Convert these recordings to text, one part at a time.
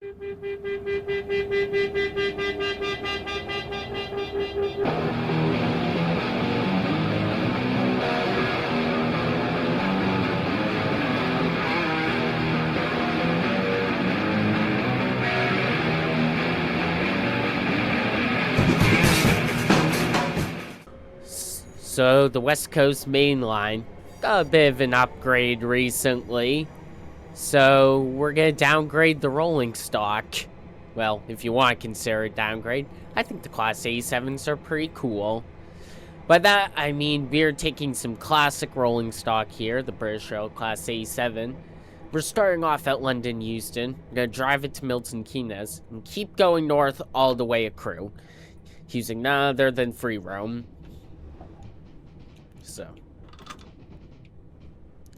So the West Coast Mainline got a bit of an upgrade recently. So we're gonna downgrade the rolling stock. Well, if you want to consider a downgrade, I think the Class A7s are pretty cool. By that, I mean we're taking some classic rolling stock here, the British Rail Class A7. We're starting off at London Euston. We're gonna drive it to Milton Keynes and keep going north all the way to Crewe, using none other than free roam. So,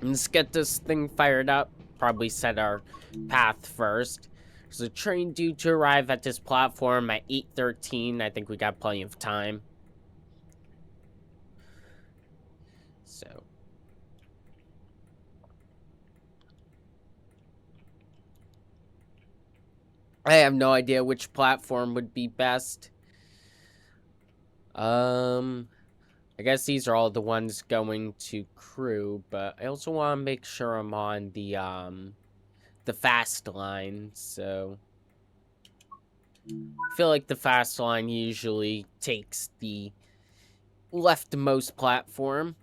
let's get this thing fired up. Probably set our path first. There's a train due to arrive at this platform at 8:13. I think we got plenty of time. So, I have no idea which platform would be best. I guess these are all the ones going to Crewe, but I also want to make sure I'm on the fast line, so I feel like the fast line usually takes the leftmost platform.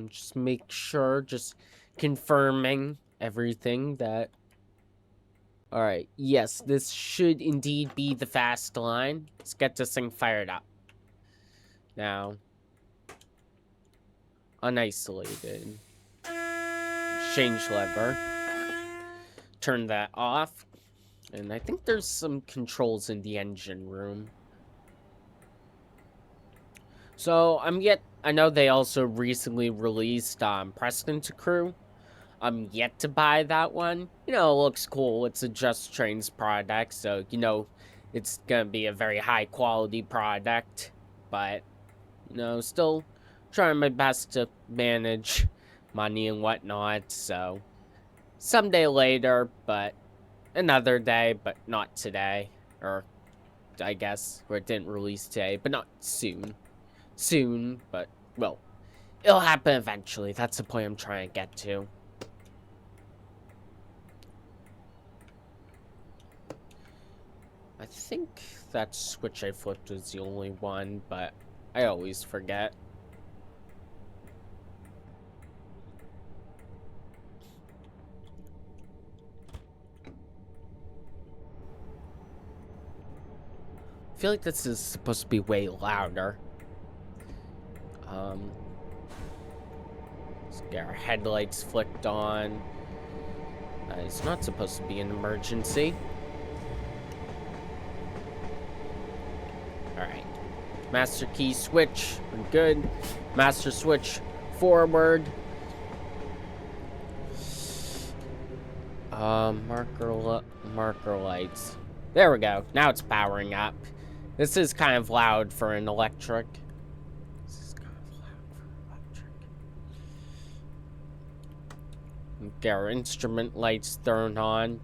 Just make sure, just confirming everything that... Alright, yes, this should indeed be the fast line. Let's get this thing fired up. Now, unisolated. Change lever. Turn that off. And I think there's some controls in the engine room. So, I know they also recently released Preston to Crewe. I'm yet to buy that one. You know, it looks cool. It's a Just Trains product, so, you know, it's gonna be a very high quality product. But, you know, still trying my best to manage money and whatnot, so someday later, but another day, but not today. Or, I guess, where it didn't release today, but not soon. Soon, but, well, it'll happen eventually. That's the point I'm trying to get to. I think that switch I flipped was the only one, but I always forget. I feel like this is supposed to be way louder. Let's get our headlights flicked on. It's not supposed to be an emergency. Alright. Master key switch. We're good. Master switch forward. Marker lights. There we go. Now it's powering up. This is kind of loud for an electric. Get our instrument lights thrown on.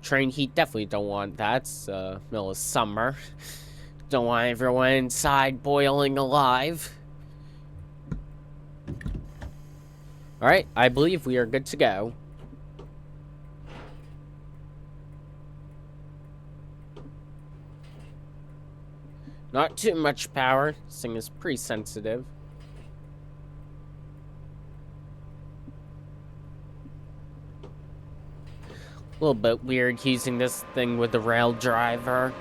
Train heat, definitely don't want that. It's middle of summer. Don't want everyone inside boiling alive. Alright, I believe we are good to go. Not too much power. This thing is pretty sensitive. A little bit weird using this thing with the rail driver.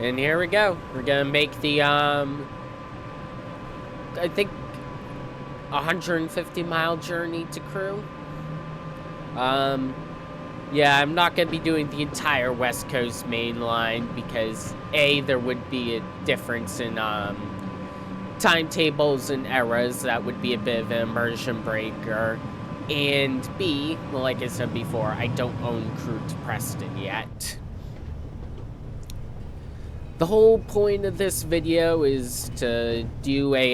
And here we go. We're gonna make the, I think, 150-mile journey to Crewe. Yeah, I'm not gonna be doing the entire West Coast Mainline because, A, there would be a difference in, timetables and eras. That would be a bit of an immersion breaker. And B, well, like I said before, I don't own Crewe to Preston yet. The whole point of this video is to do a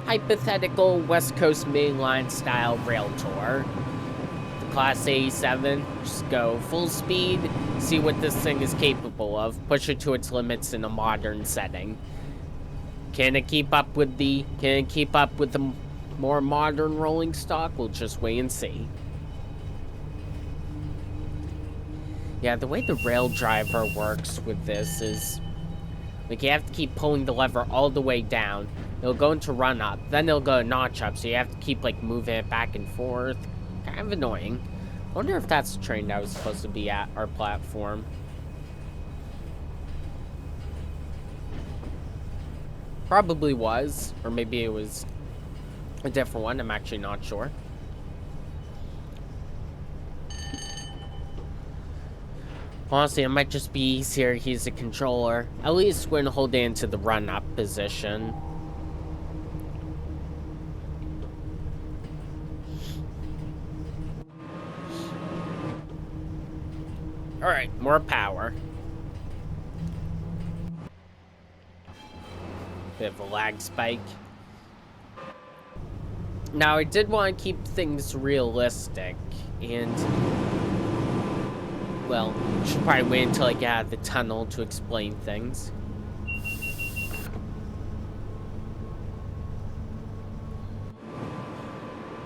hypothetical West Coast Mainline style rail tour. The Class 87, just go full speed, see what this thing is capable of, push it to its limits in a modern setting. Can it keep up with the more modern rolling stock? We'll just wait and see. Yeah, the way the rail driver works with this is, like, you have to keep pulling the lever all the way down. It'll go into run up, then it'll go notch up, so you have to keep, like, moving it back and forth. Kind of annoying. I wonder if that's the train that was supposed to be at our platform. Probably was, or maybe it was a different one. I'm actually not sure. Honestly, it might just be easier. He's a controller. At least when holding into the run-up position. Alright, more power. Bit of a lag spike. Now, I did want to keep things realistic, and, well, should probably wait until I get out of the tunnel to explain things.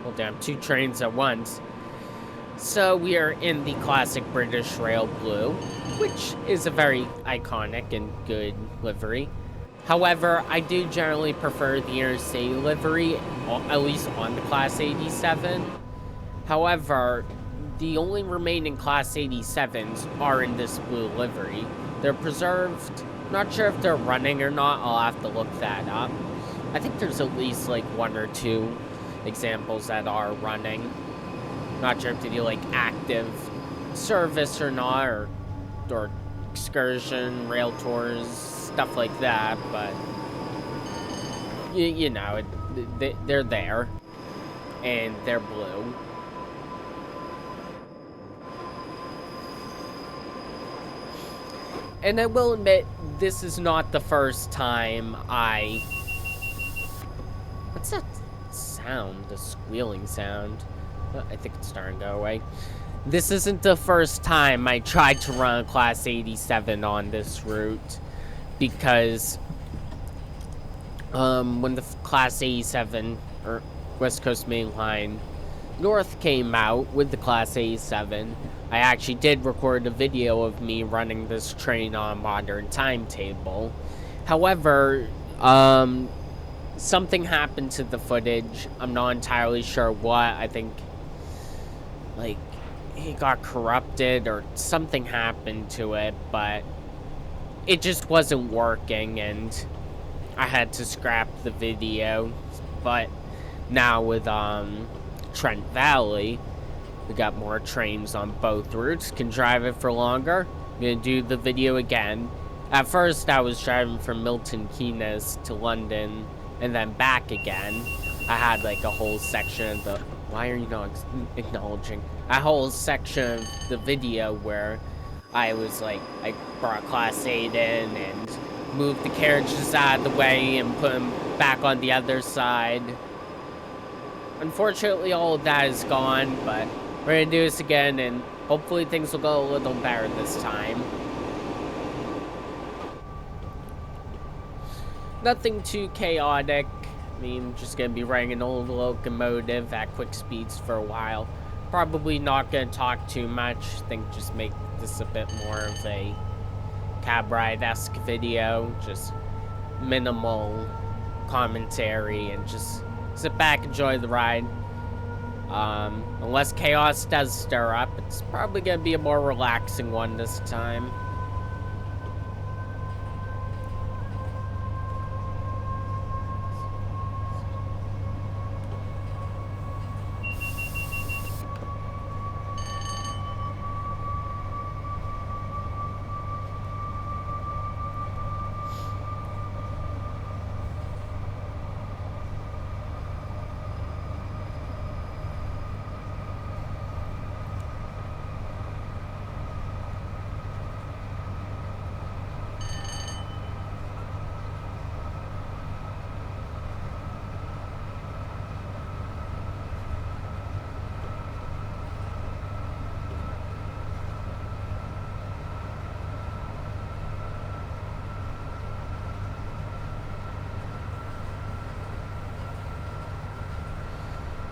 Well, damn, 2 trains at once. So we are in the classic British Rail Blue, which is a very iconic and good livery. However, I do generally prefer the interstate livery, at least on the Class 87. However, the only remaining Class 87s are in this blue livery. They're preserved. Not sure if they're running or not. I'll have to look that up. I think there's at least like 1 or 2 examples that are running. Not sure if they do like active service or not, or excursion, rail tours, stuff like that, but you know, they're there, and they're blue. And I will admit, this is not the first time what's that sound? The squealing sound? I think it's starting to go away. This isn't the first time I tried to run a Class 87 on this route, because when the Class 87 or West Coast Mainline North came out with the Class 87, I actually did record a video of me running this train on a modern timetable. However, something happened to the footage. I'm not entirely sure what. I think, like, it got corrupted or something happened to it, but it just wasn't working, and I had to scrap the video. But now with Trent Valley, we got more trains on both routes, can drive it for longer. I'm gonna do the video again. At first I was driving from Milton Keynes to London and then back again. I had like a whole section of the, why are you not acknowledging? A whole section of the video where I was like, I brought Class 8 in and moved the carriages out of the way and put them back on the other side. Unfortunately, all of that is gone, but we're gonna do this again, and hopefully things will go a little better this time. Nothing too chaotic. I mean, just gonna be running an old locomotive at quick speeds for a while. Probably not gonna talk too much. I think just make this a bit more of a cab ride-esque video. Just minimal commentary and just sit back, enjoy the ride. Unless chaos does stir up, it's probably gonna be a more relaxing one this time.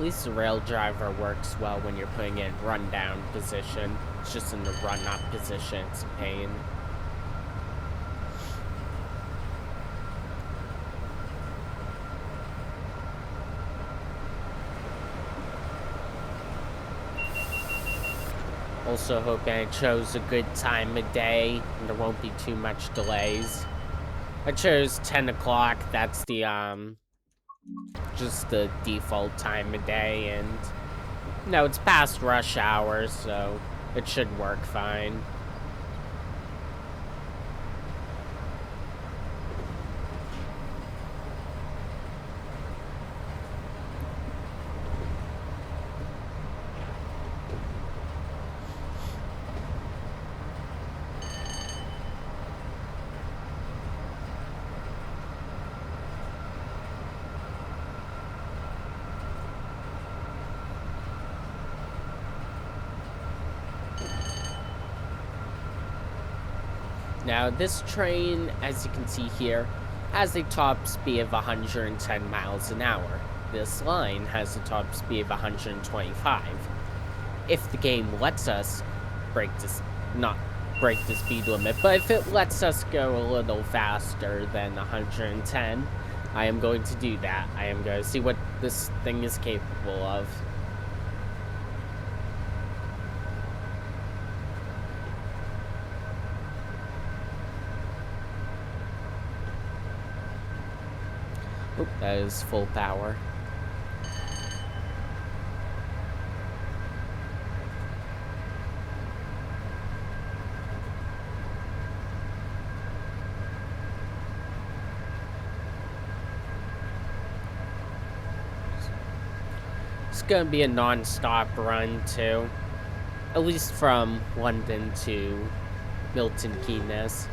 least the rail driver works well when you're putting it in rundown position. It's just in the run-up position, it's a pain. Also hoping I chose a good time of day and there won't be too much delays. I chose 10 o'clock, that's the, just the default time of day, and no, it's past rush hour, so it should work fine. Now, this train, as you can see here, has a top speed of 110 miles an hour. This line has a top speed of 125. If the game lets us not break the speed limit, but if it lets us go a little faster than 110, I am going to do that. I am going to see what this thing is capable of. Oop, that is full power. It's gonna be a non-stop run too, at least from London to Milton Keynes.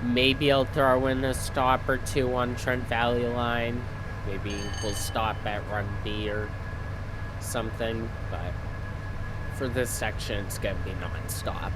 Maybe I'll throw in a stop or two on Trent Valley Line. Maybe we'll stop at Rugby or something, but for this section, it's gonna be non-stop.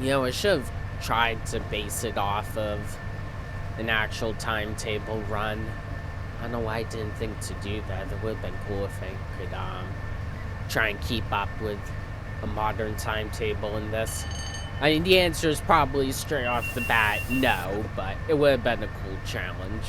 You know, I should have tried to base it off of an actual timetable run. I don't know why I didn't think to do that. It would have been cool if I could try and keep up with a modern timetable in this. I mean, the answer is probably straight off the bat no, but it would have been a cool challenge.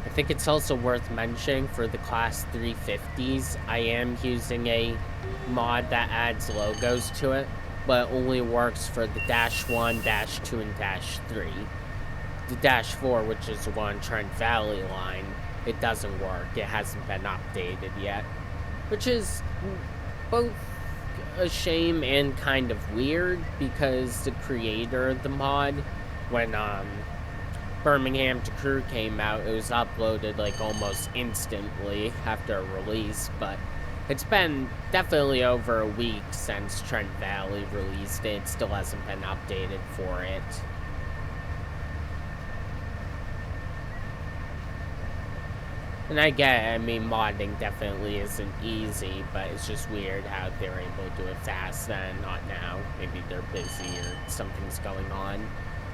I think it's also worth mentioning for the Class 350s, I am using a mod that adds logos to it, but it only works for the Dash 1, Dash 2, and Dash 3. The Dash 4, which is the one Trent Valley Line, it doesn't work. It hasn't been updated yet, which is both a shame and kind of weird because the creator of the mod, when Birmingham to Crewe came out, it was uploaded like almost instantly after release, but it's been definitely over a week since Trent Valley released it. It still hasn't been updated for it. And I mean, modding definitely isn't easy, but it's just weird how they're able to do it fast then, not now. Maybe they're busy or something's going on.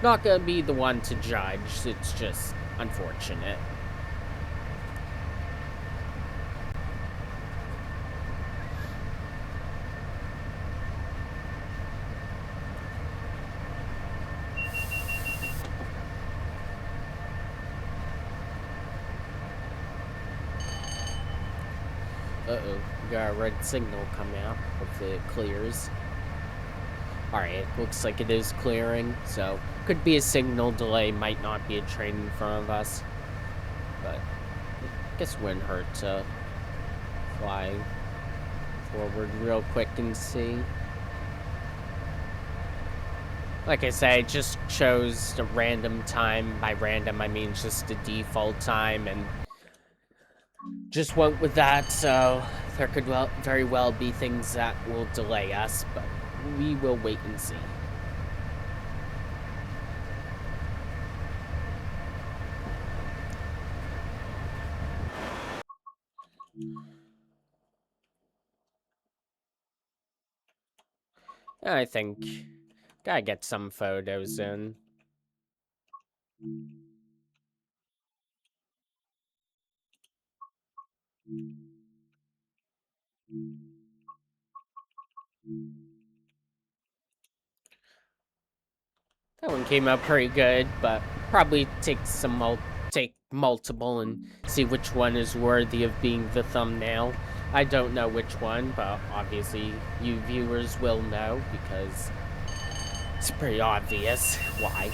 Not gonna be the one to judge, it's just unfortunate. Uh-oh, we got a red signal coming out. Hopefully it clears. Alright, looks like it is clearing, so could be a signal delay, might not be a train in front of us. But I guess it wouldn't hurt to fly forward real quick and see. Like I say, it just chose a random time. By random, I mean just the default time, and just went with that, so there could very well be things that will delay us, but we will wait and see. I think gotta get some photos in. That one came out pretty good, but probably take take multiple and see which one is worthy of being the thumbnail. I don't know which one, but obviously you viewers will know because it's pretty obvious why.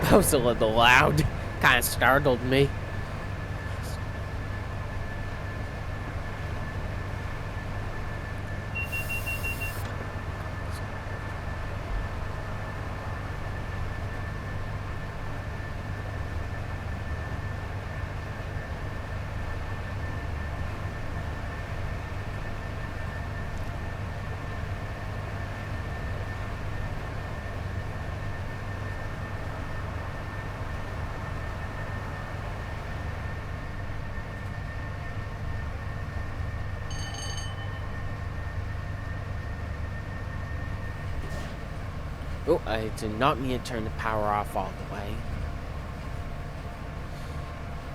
That was a little loud. Kind of startled me. Oh, I did not mean to turn the power off all the way.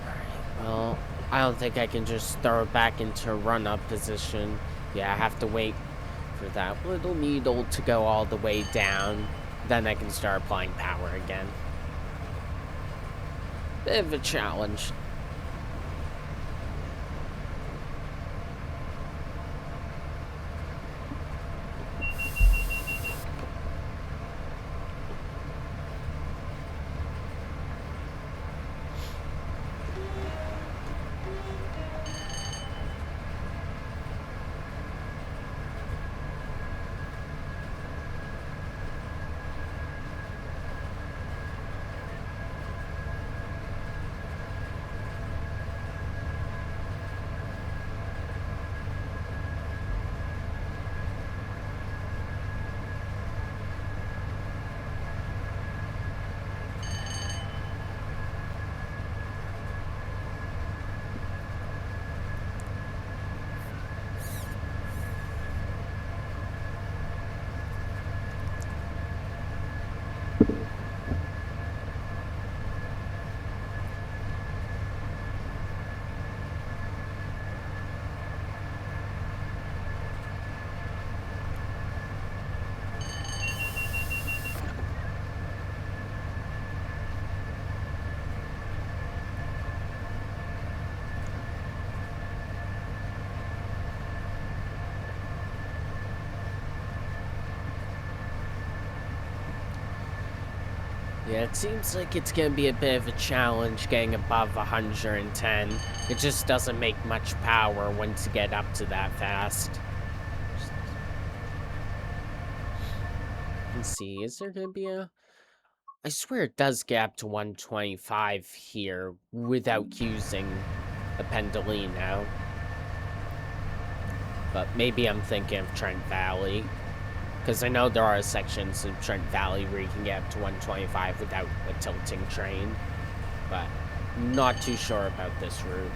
Alright, well, I don't think I can just throw it back into run-up position. Yeah, I have to wait for that little needle to go all the way down. Then I can start applying power again. Bit of a challenge. Yeah, it seems like it's gonna be a bit of a challenge getting above 110. It just doesn't make much power once you get up to that fast. Let's see, is there gonna be a... I swear it does get up to 125 here without using a Pendolino. But maybe I'm thinking of Trent Valley. Because I know there are sections of Trent Valley where you can get up to 125 without a tilting train. But not too sure about this route.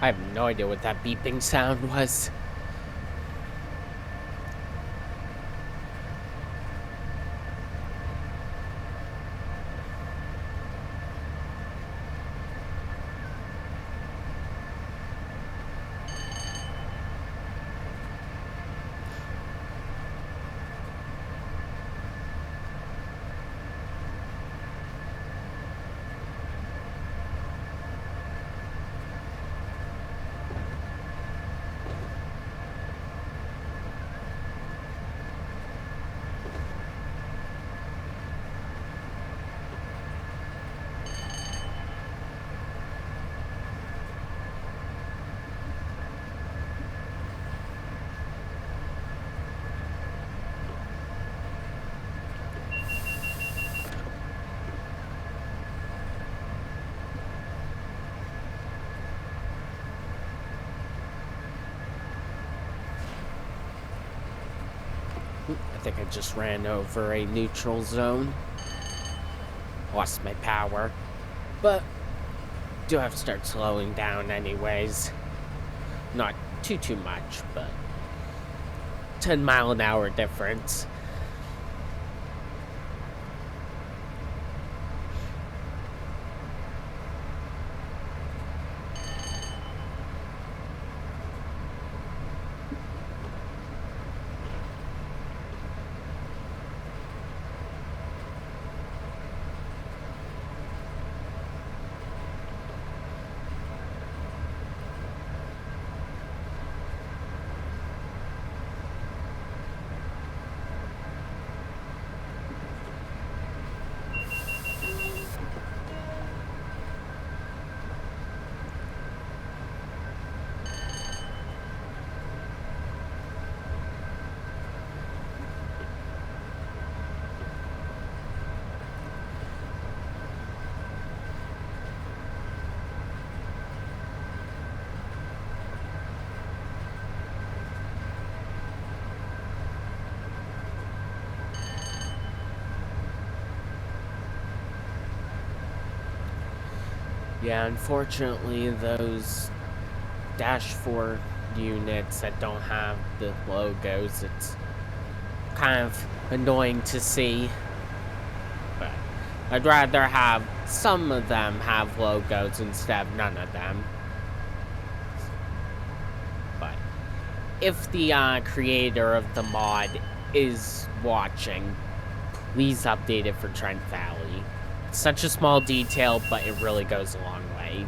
I have no idea what that beeping sound was. I think I just ran over a neutral zone. Lost my power. But do have to start slowing down anyways. Not too much, but 10-mile-an-hour difference. Yeah, unfortunately, those Dash 4 units that don't have the logos, it's kind of annoying to see. But I'd rather have some of them have logos instead of none of them. But if the creator of the mod is watching, please update it for Trent Valley. It's such a small detail, but it really goes a long way.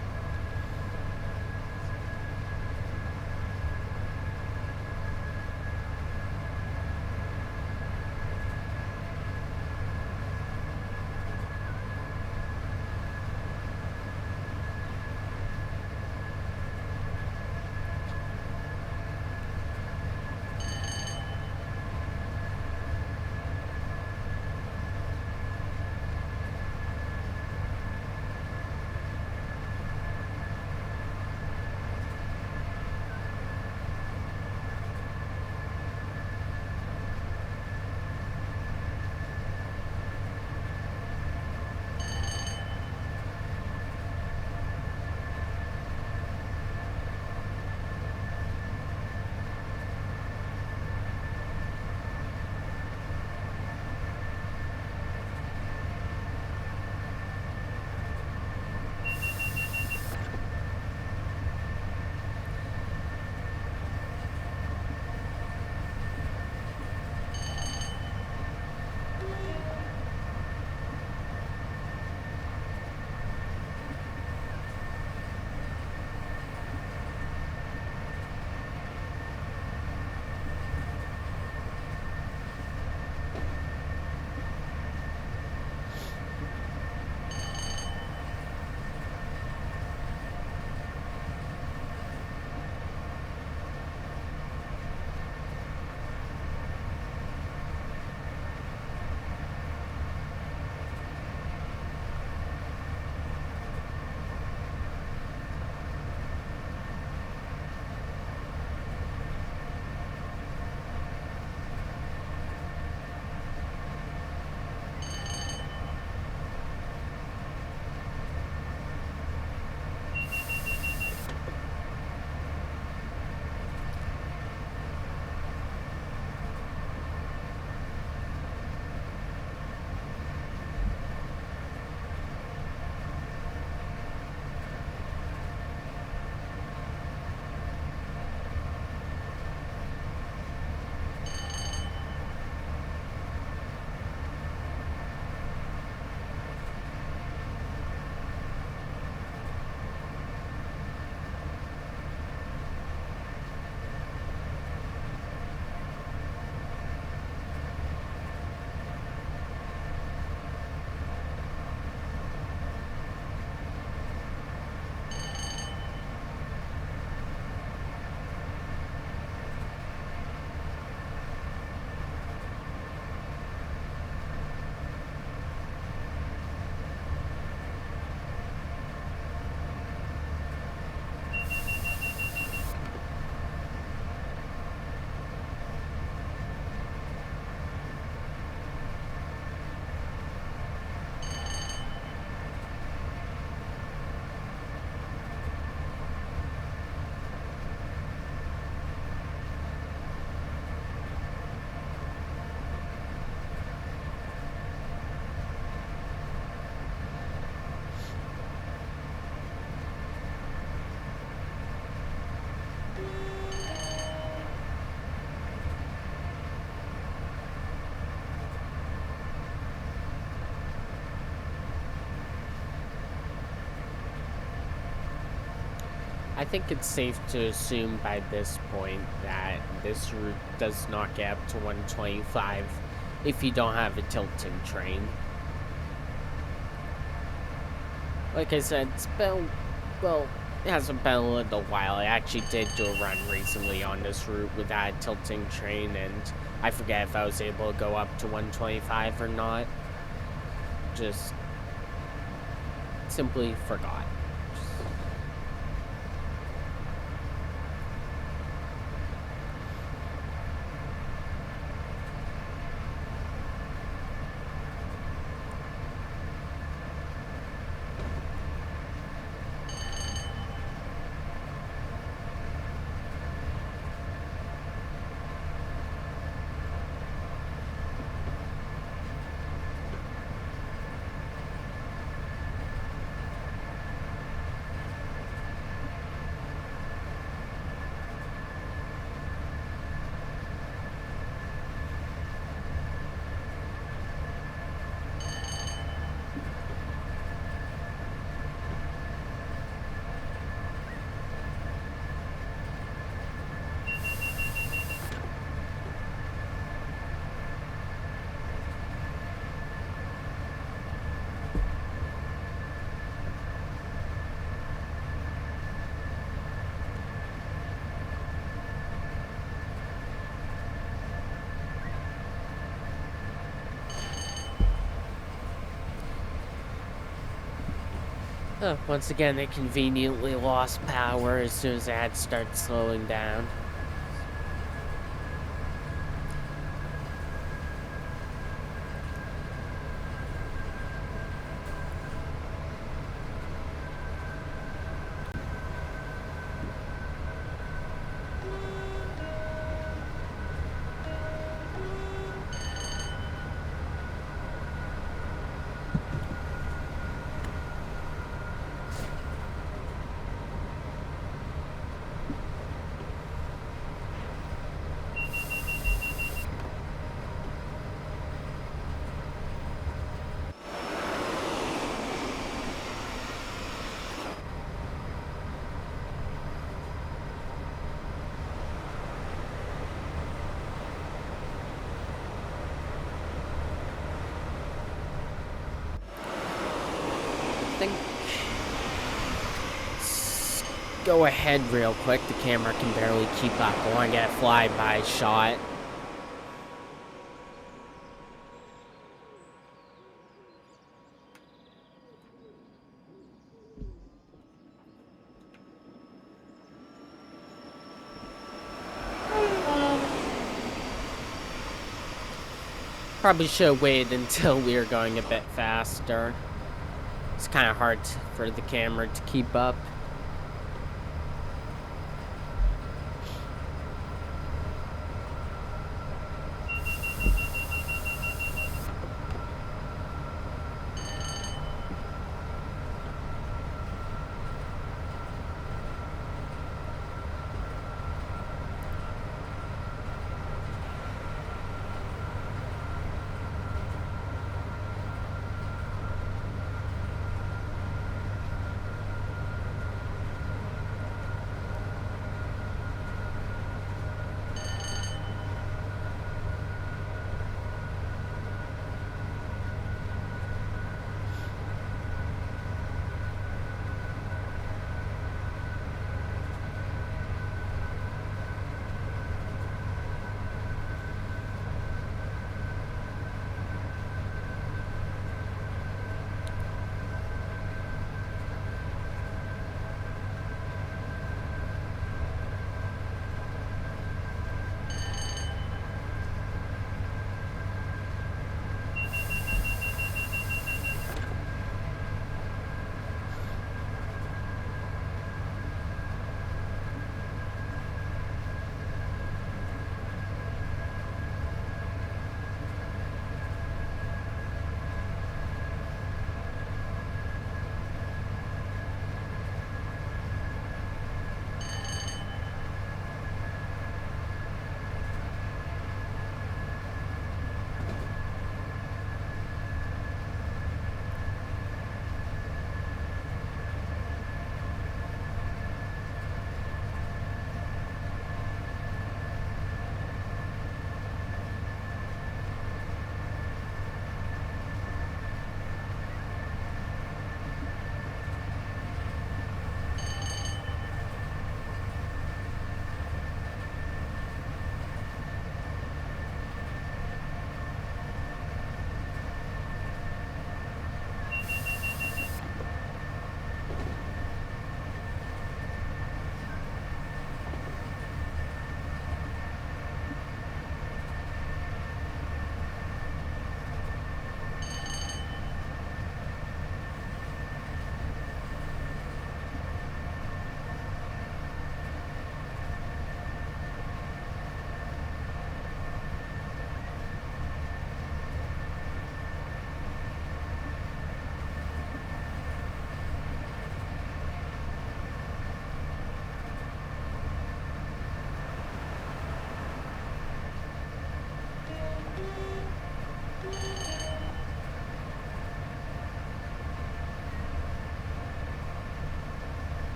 I think it's safe to assume by this point that this route does not get up to 125 if you don't have a tilting train. Like I said, well, it hasn't been a little while. I actually did do a run recently on this route without a tilting train, and I forget if I was able to go up to 125 or not. Just simply forgot. Once again, it conveniently lost power as soon as I had to start slowing down. Go ahead real quick. The camera can barely keep up. I want to get a flyby shot. Probably should have waited until we were going a bit faster. It's kind of hard for the camera to keep up.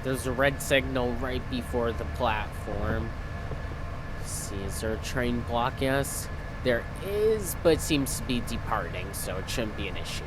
There's a red signal right before the platform. Let's see, is there a train blocking us? There is, but it seems to be departing, so it shouldn't be an issue.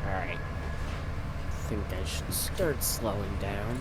Alright. I think I should start slowing down.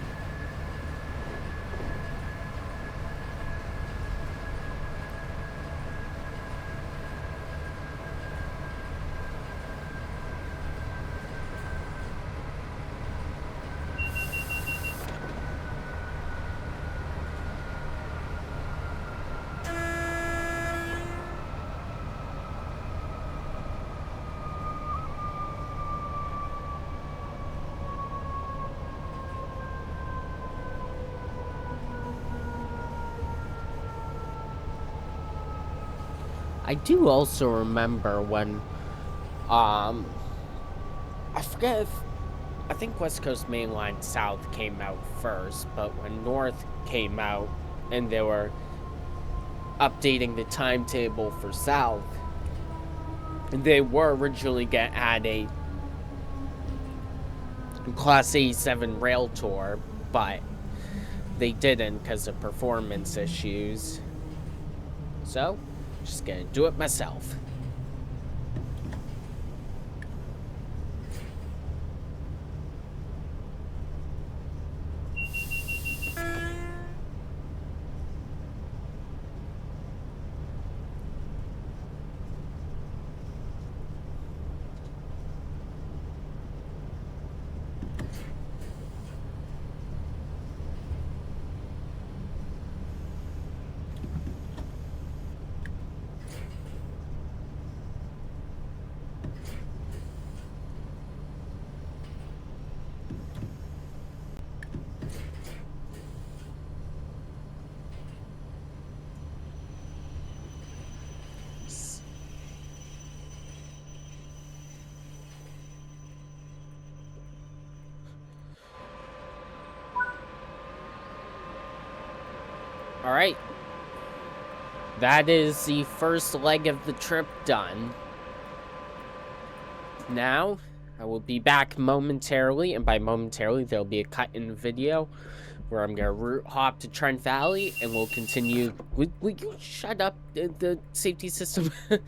I do also remember when, I forget if, I think West Coast Mainline South came out first, but when North came out and they were updating the timetable for South, they were originally going to add a Class 87 Railtour, but they didn't because of performance issues. So, just gonna do it myself. Alright. That is the first leg of the trip done. Now, I will be back momentarily, and by momentarily, there'll be a cut in the video where I'm gonna route hop to Trent Valley, and we'll continue. Will you shut up, the safety system? We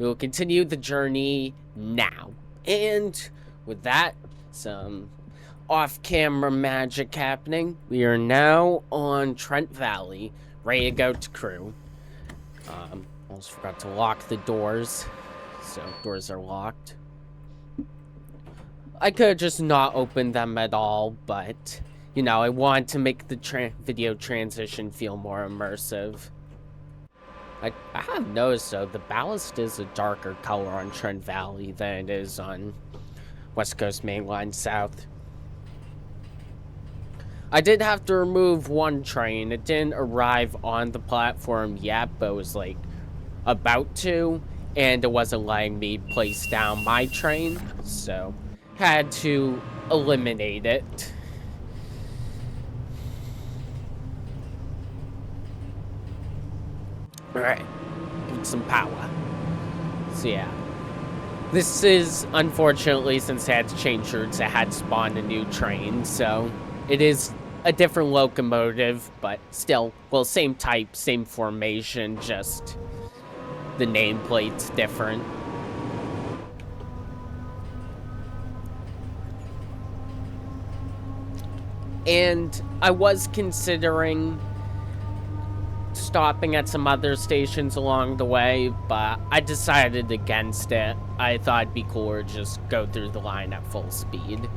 will continue the journey now. And with that, some off-camera magic happening. We are now on Trent Valley, ready to go to Crewe. Almost forgot to lock the doors, so doors are locked. I could have just not opened them at all, but, you know, I want to make the video transition feel more immersive. I have noticed, though, the ballast is a darker color on Trent Valley than it is on West Coast Mainline South. I did have to remove one train. It didn't arrive on the platform yet, but it was, like, about to, and it wasn't letting me place down my train, so had to eliminate it. Alright, give it some power. So yeah, this is, unfortunately, since I had to change routes, I had spawned a new train, so it is a different locomotive, but still, well, same type, same formation, just the nameplate's different. And I was considering stopping at some other stations along the way, but I decided against it. I thought it'd be cooler to just go through the line at full speed.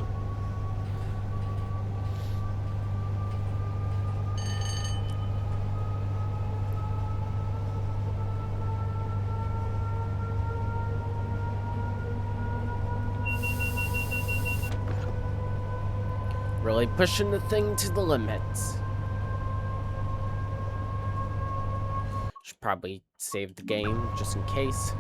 Really pushing the thing to the limits. probably save the game just in case.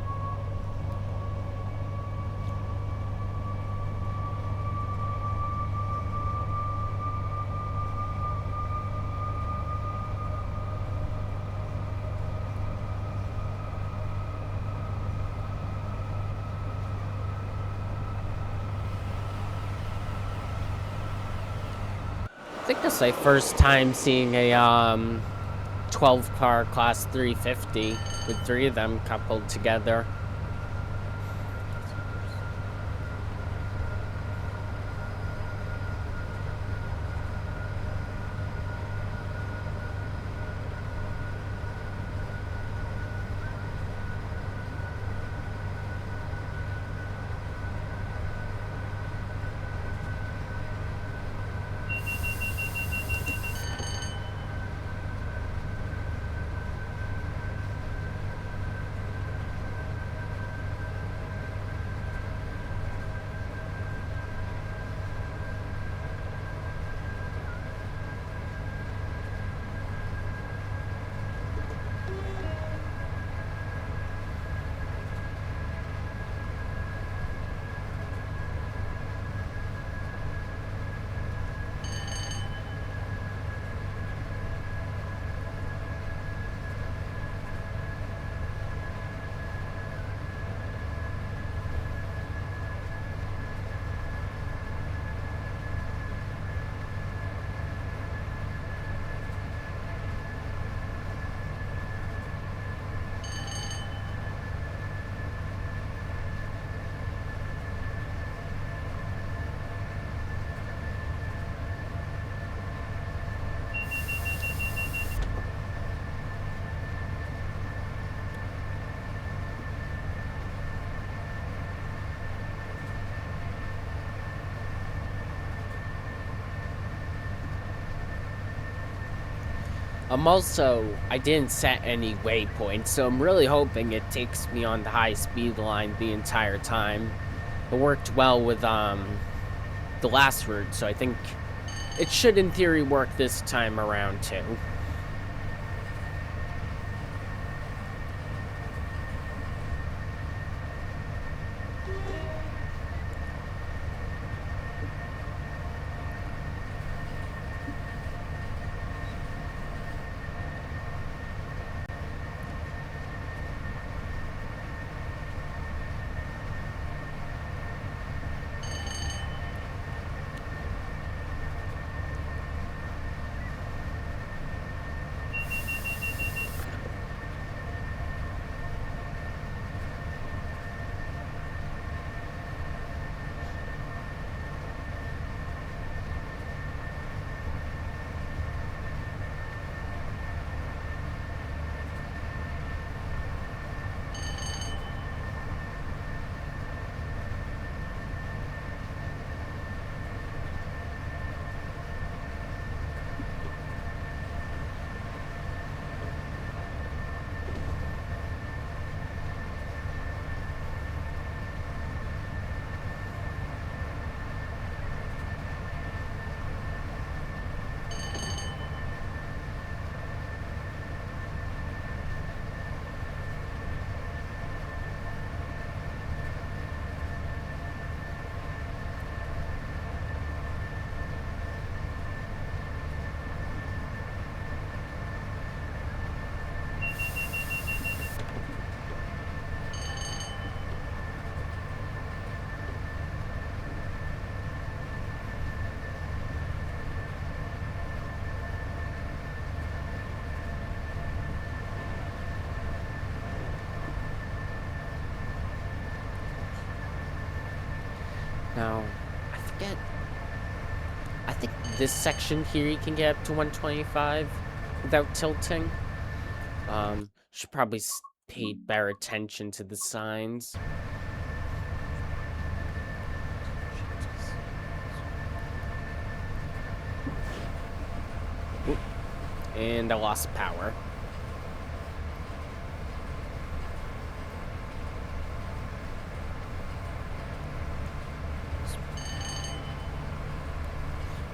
I think this is my first time seeing a 12-car Class 350 with 3 of them coupled together. I didn't set any waypoints, so I'm really hoping it takes me on the high speed line the entire time. It worked well with the last route, so I think it should in theory work this time around too. Now, I think this section here you can get up to 125 without tilting. Should probably pay better attention to the signs. Oop. And I lost power.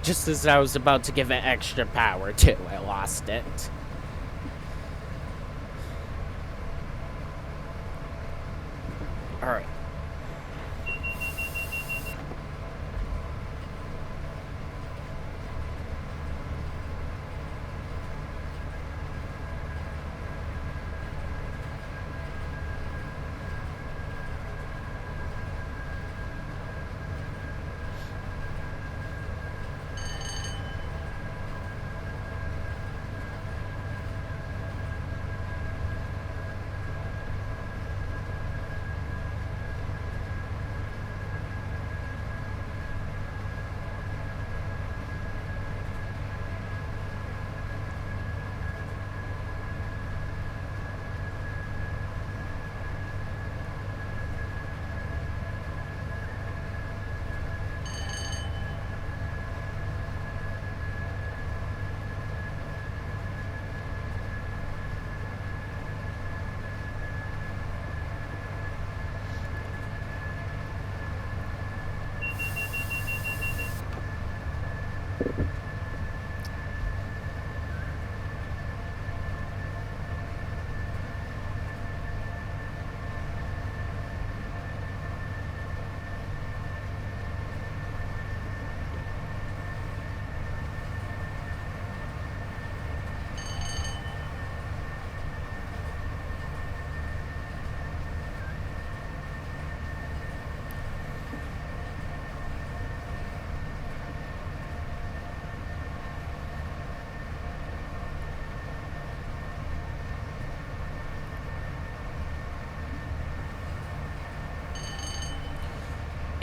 Just as I was about to give it extra power, too, I lost it.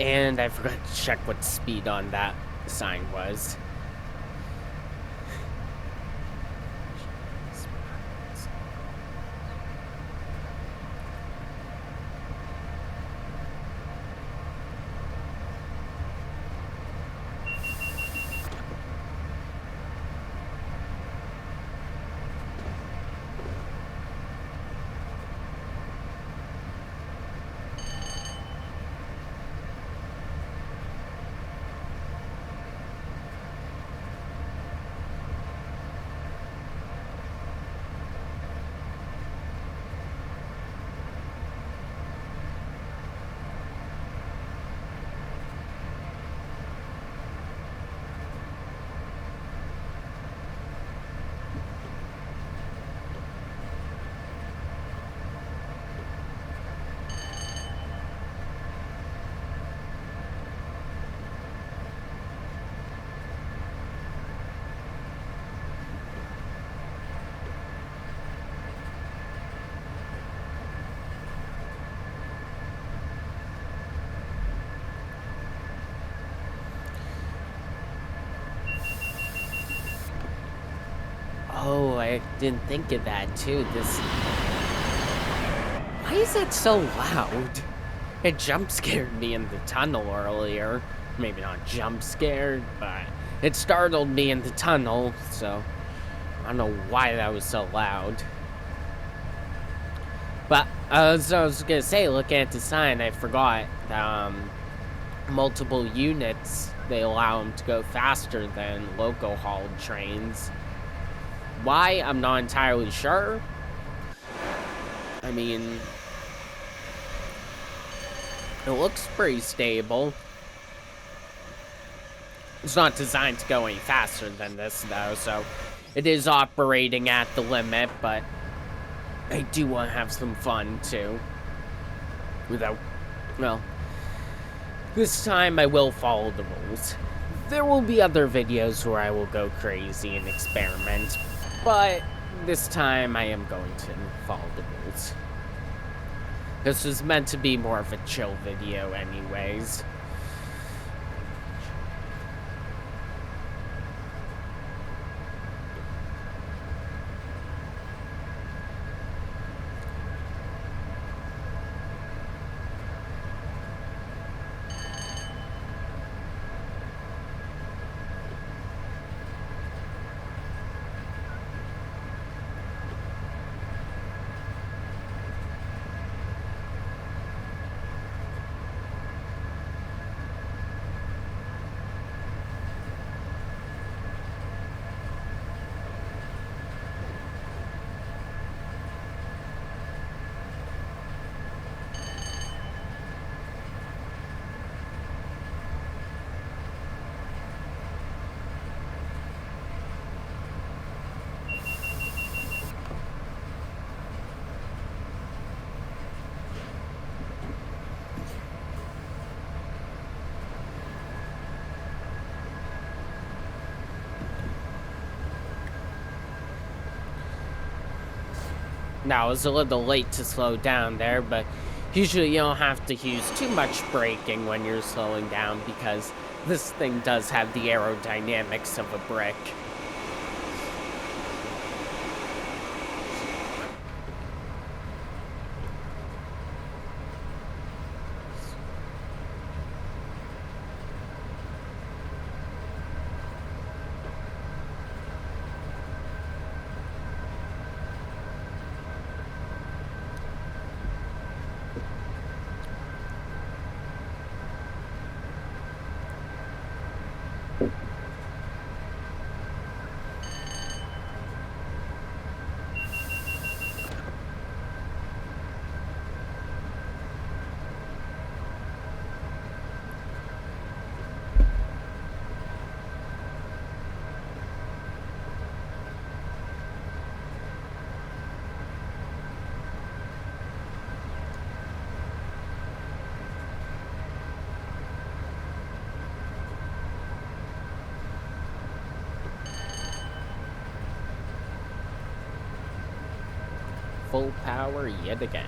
And I forgot to check what speed on that sign was. Oh, I didn't think of that too. Why is it so loud? It jump scared me in the tunnel earlier. Maybe not jump scared, but it startled me in the tunnel, so I don't know why that was so loud. But I was gonna say, looking at the sign, I forgot multiple units, they allow them to go faster than local hauled trains. Why? I'm not entirely sure. I mean, it looks pretty stable. It's not designed to go any faster than this, though, so it is operating at the limit, but I do want to have some fun, too. Without, well, this time I will follow the rules. There will be other videos where I will go crazy and experiment, but this time I am going to follow the rules. This was meant to be more of a chill video anyways. Now, I was a little late to slow down there, but usually you don't have to use too much braking when you're slowing down because this thing does have the aerodynamics of a brick. Full power yet again.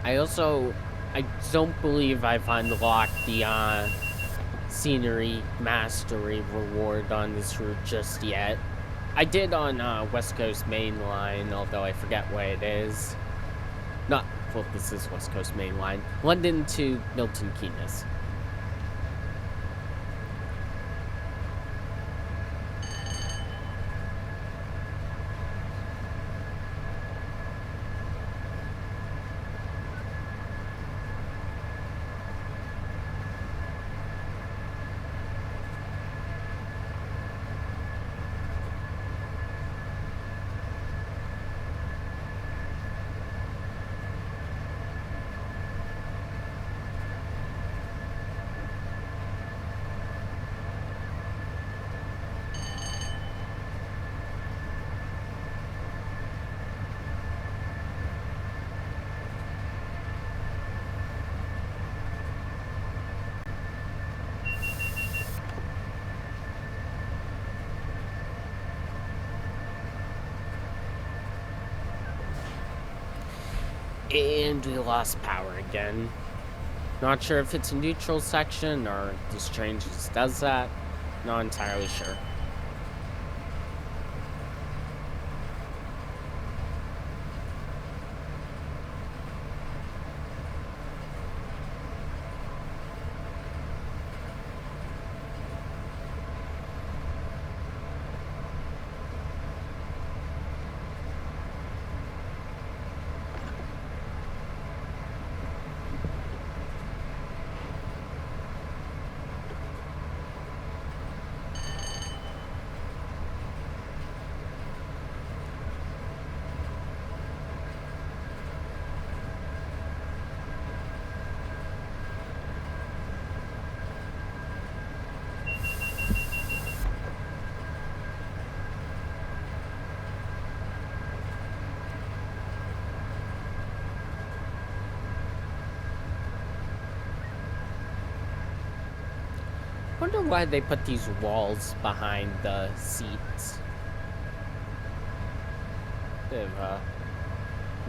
I don't believe I've unlocked the scenery mastery reward on this route just yet. I did on West Coast Mainline, although I forget what it is. Not, well, this is West Coast Mainline. London to Milton Keynes. And we lost power again. Not sure if it's a neutral section or this train just does that. Not entirely sure. Wonder why they put these walls behind the seats. Bit of a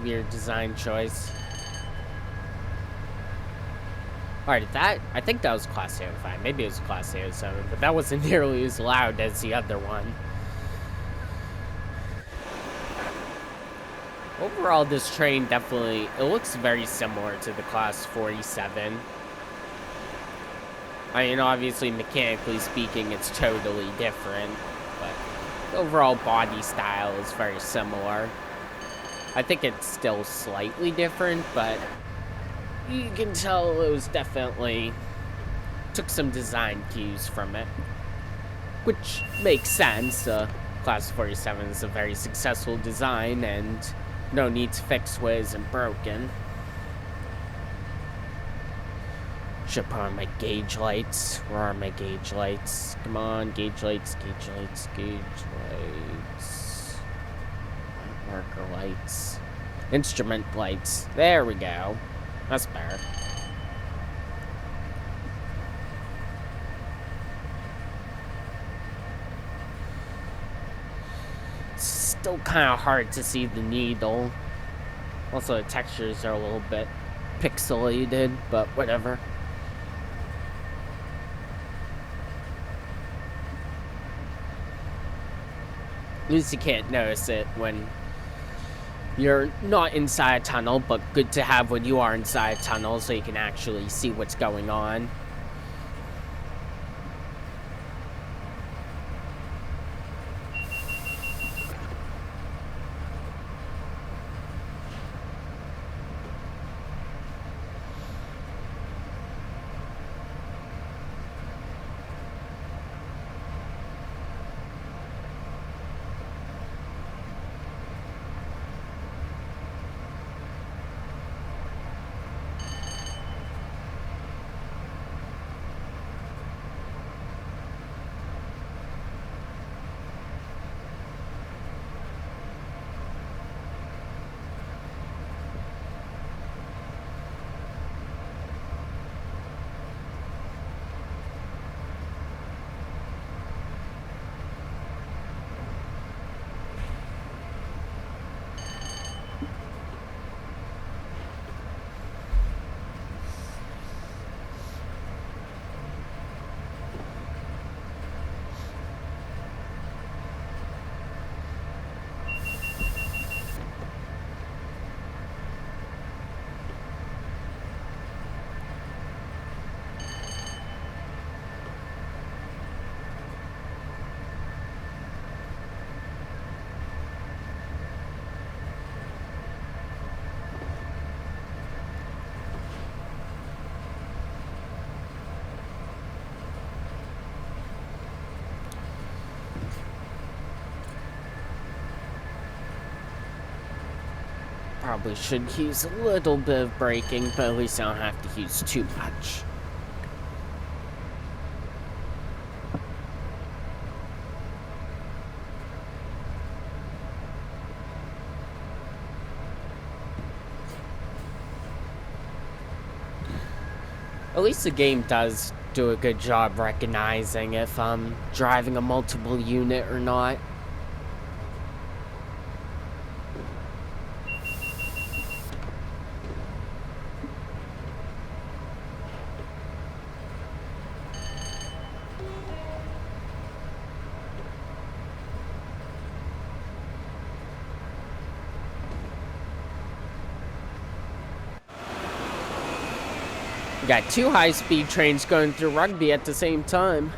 weird design choice. Alright, I think that was Class A05. Maybe it was Class A07, but that wasn't nearly as loud as the other one. Overall, this train definitely, it looks very similar to the Class 47. I mean, obviously, mechanically speaking, it's totally different, but the overall body style is very similar. I think it's still slightly different, but you can tell it was definitely took some design cues from it, which makes sense. Class 47 is a very successful design, and no need to fix what isn't broken. Should put on my gauge lights. Where are my gauge lights? Come on, gauge lights, gauge lights, gauge lights. Marker lights. Instrument lights. There we go. That's better. Still kind of hard to see the needle. Also, the textures are a little bit pixelated, but whatever. At least you can't notice it when you're not inside a tunnel, but good to have when you are inside a tunnel so you can actually see what's going on. probably should use a little bit of braking, but at least I don't have to use too much. At least the game does do a good job recognizing if I'm driving a multiple unit or not. We got two high-speed trains going through Rugby at the same time.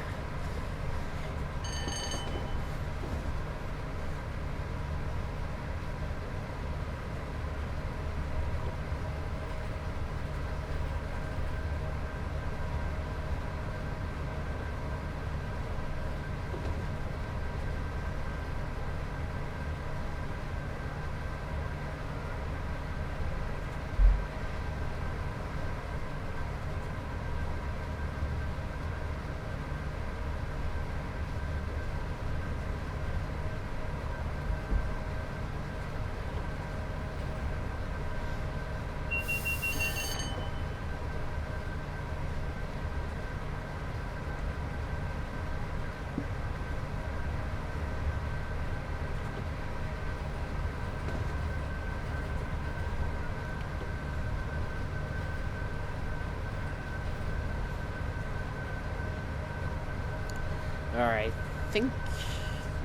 Alright, I think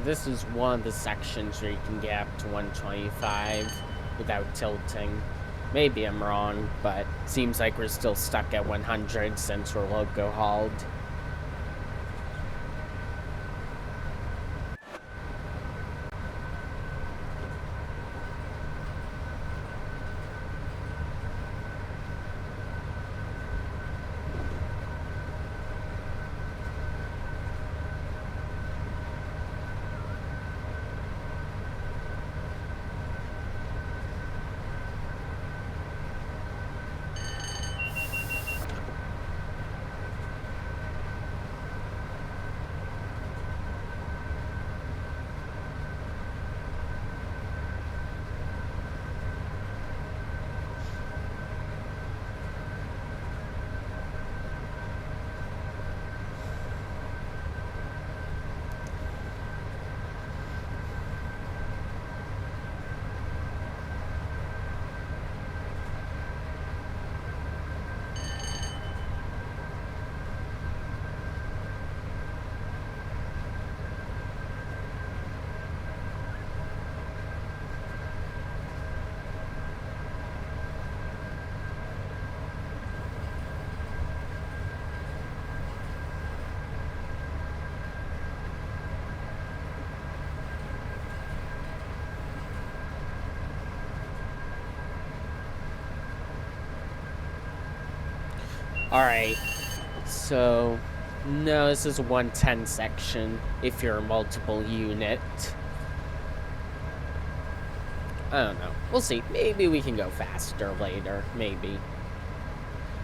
this is one of the sections where you can get up to 125 without tilting. Maybe I'm wrong, but seems like we're still stuck at 100 since we're loco hauled. Alright, so no, this is a 110 section if you're a multiple unit. I don't know. We'll see. Maybe we can go faster later. Maybe.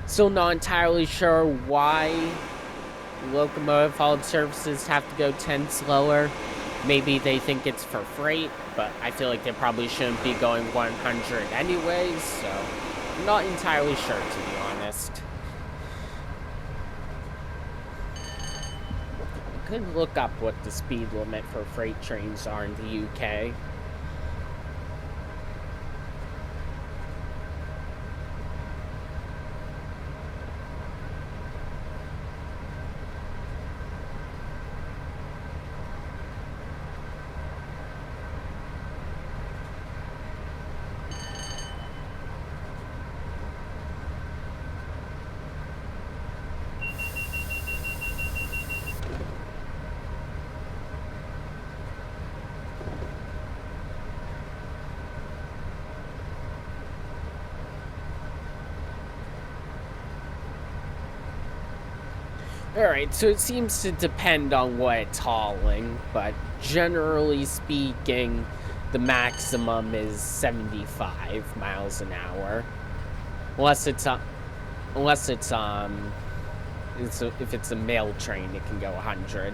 Still not entirely sure why locomotive hauled services have to go 10 slower. Maybe they think it's for freight, but I feel like they probably shouldn't be going 100 anyways, so I'm not entirely sure, to be honest. I could look up what the speed limit for freight trains are in the UK. Alright, so it seems to depend on what it's hauling, but generally speaking, the maximum is 75 miles an hour. Unless it's if it's a mail train, it can go 100.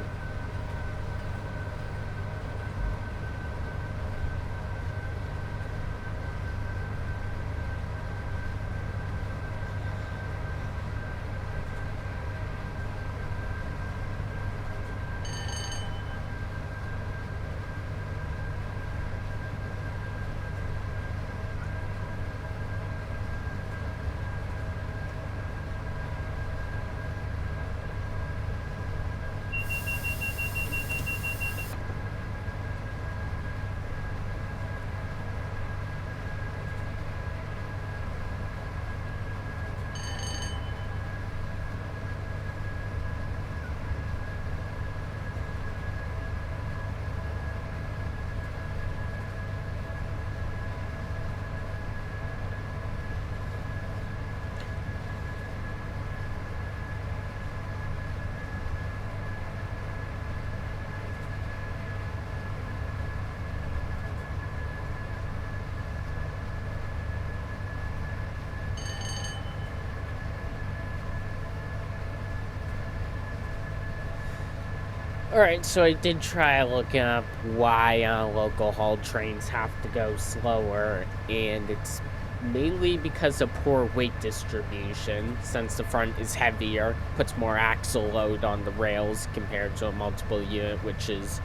Alright, so I did try looking up why local haul trains have to go slower, and it's mainly because of poor weight distribution, since the front is heavier, puts more axle load on the rails compared to a multiple unit, which is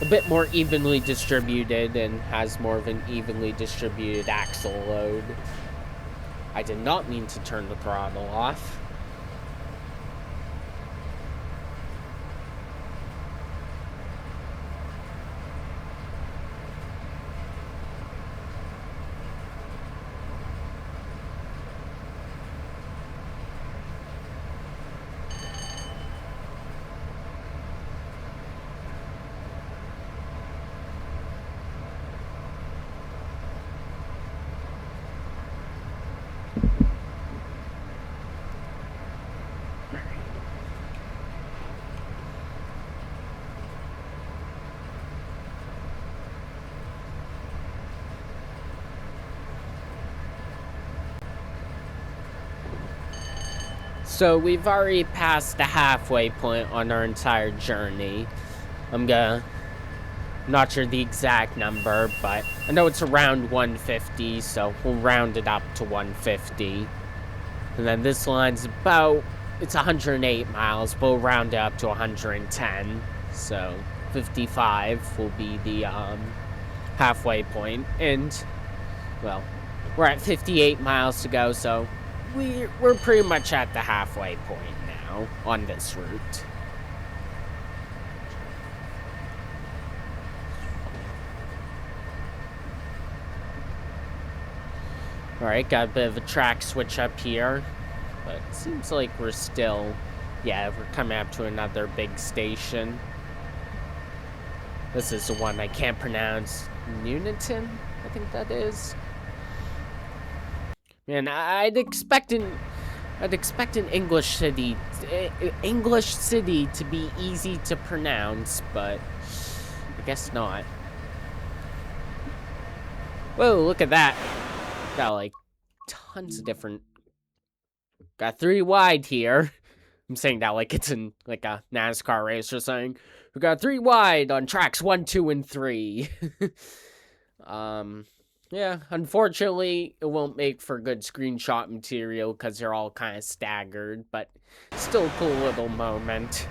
a bit more evenly distributed and has more of an evenly distributed axle load. I did not mean to turn the throttle off. So we've already passed the halfway point on our entire journey. I'm not sure the exact number, but I know it's around 150, so we'll round it up to 150. And then this line's it's 108 miles, but we'll round it up to 110. So 55 will be the halfway point. And, well, we're at 58 miles to go, so we're pretty much at the halfway point now on this route. Alright, got a bit of a track switch up here, but it seems like we're coming up to another big station. This is the one I can't pronounce. Nuneaton, I think that is. Man, I'd expect an English city to be easy to pronounce, but I guess not. Whoa, look at that. Got like tons of different. Got 3 wide here. I'm saying that like it's in like a NASCAR race or something. We got 3 wide on tracks 1, 2, and 3. Yeah, unfortunately, it won't make for good screenshot material because they're all kind of staggered, but still a cool little moment.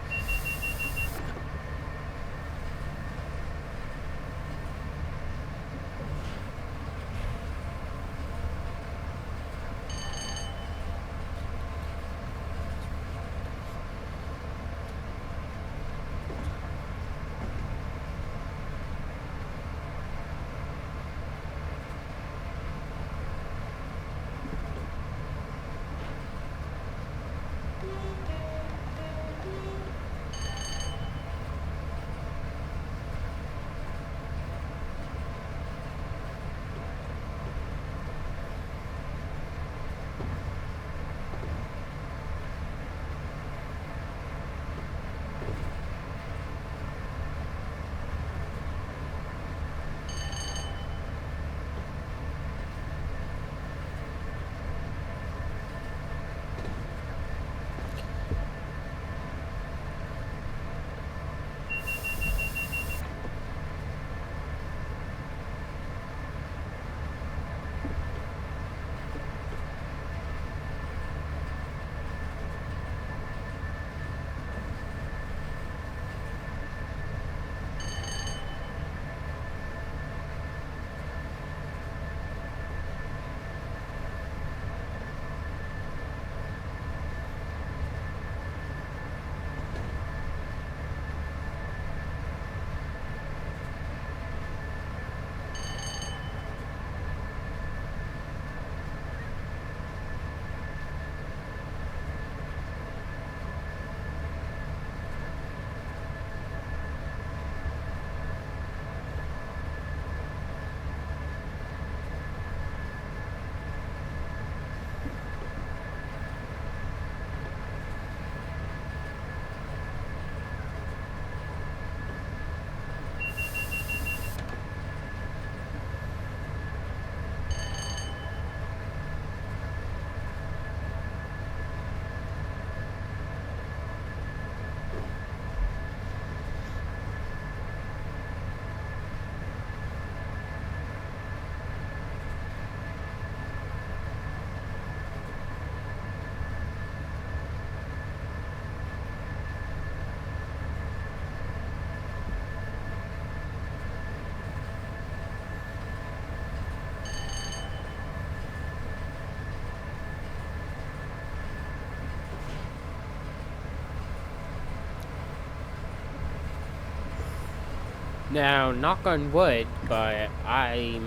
Now, knock on wood, but I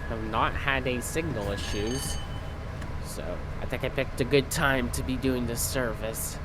have not had any signal issues. So, I think I picked a good time to be doing this service.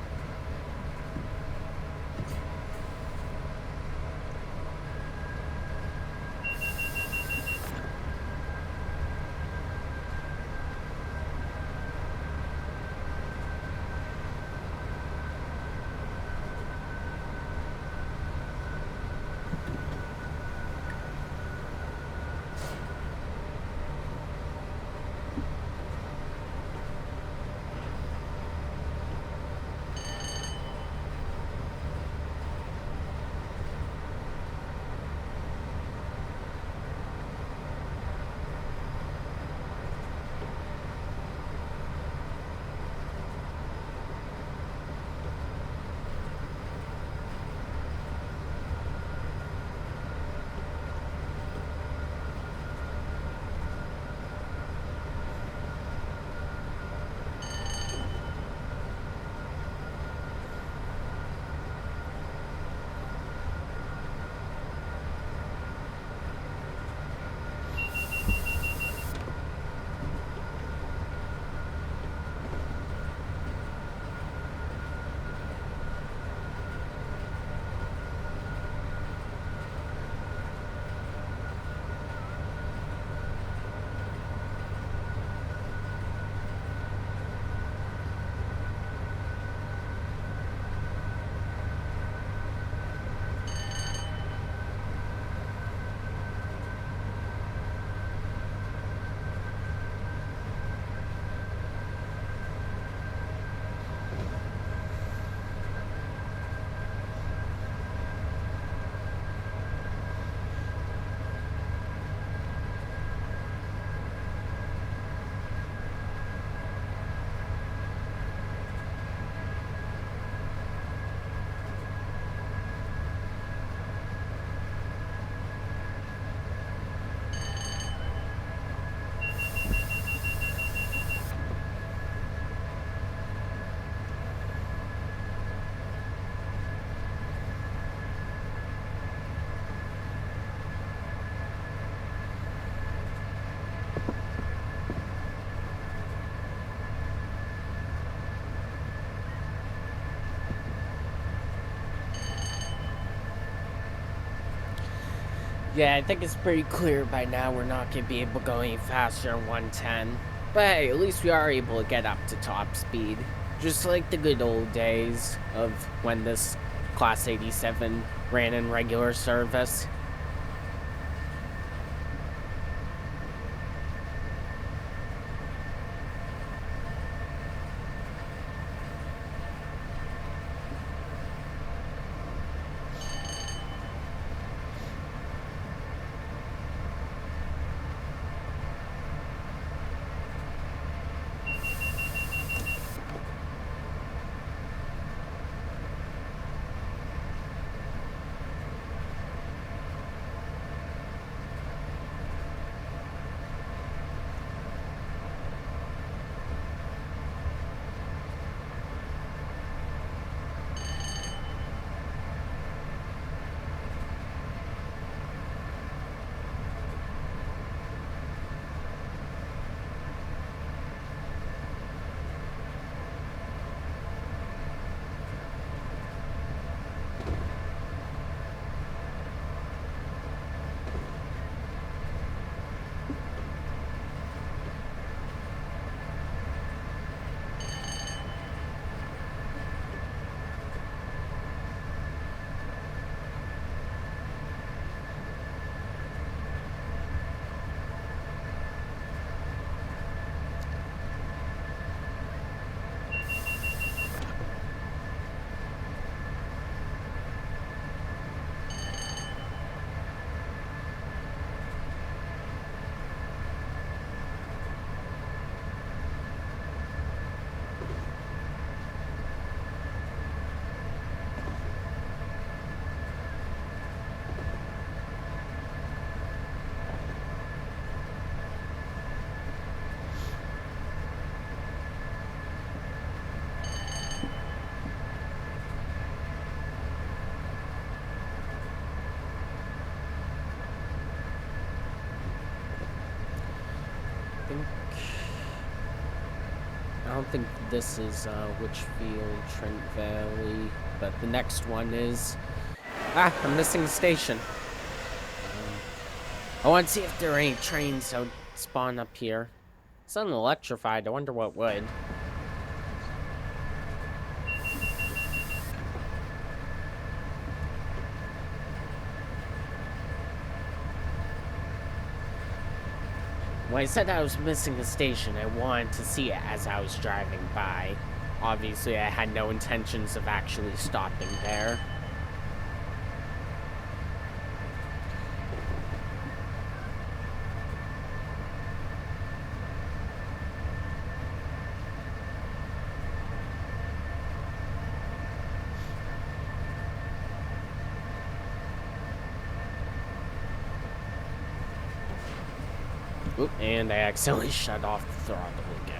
Yeah, I think it's pretty clear by now we're not going to be able to go any faster than 110. But hey, at least we are able to get up to top speed. Just like the good old days of when this Class 87 ran in regular service. think... I don't think this is Litchfield, Trent Valley, but the next one is... Ah, I'm missing the station. I want to see if there are any trains that would spawn up here. It's unelectrified. I wonder what would. When I said I was missing a station, I wanted to see it as I was driving by. Obviously, I had no intentions of actually stopping there. Oop, and I accidentally shut off the throttle again.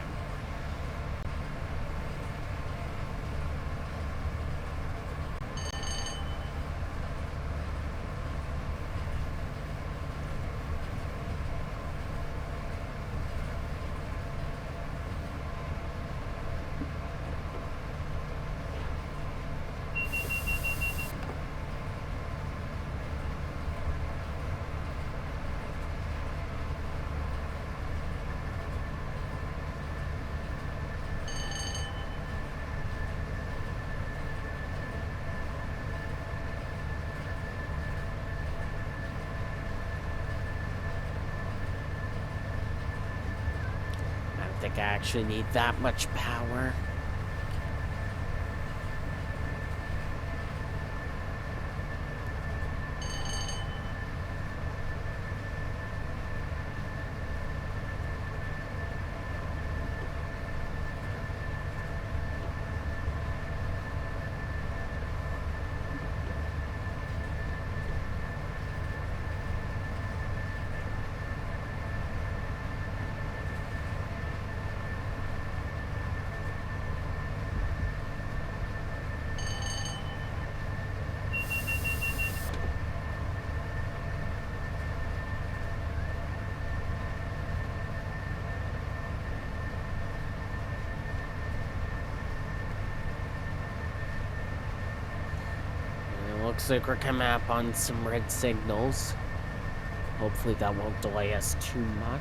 I think I actually need that much power. Looks like we're coming up on some red signals. Hopefully that won't delay us too much.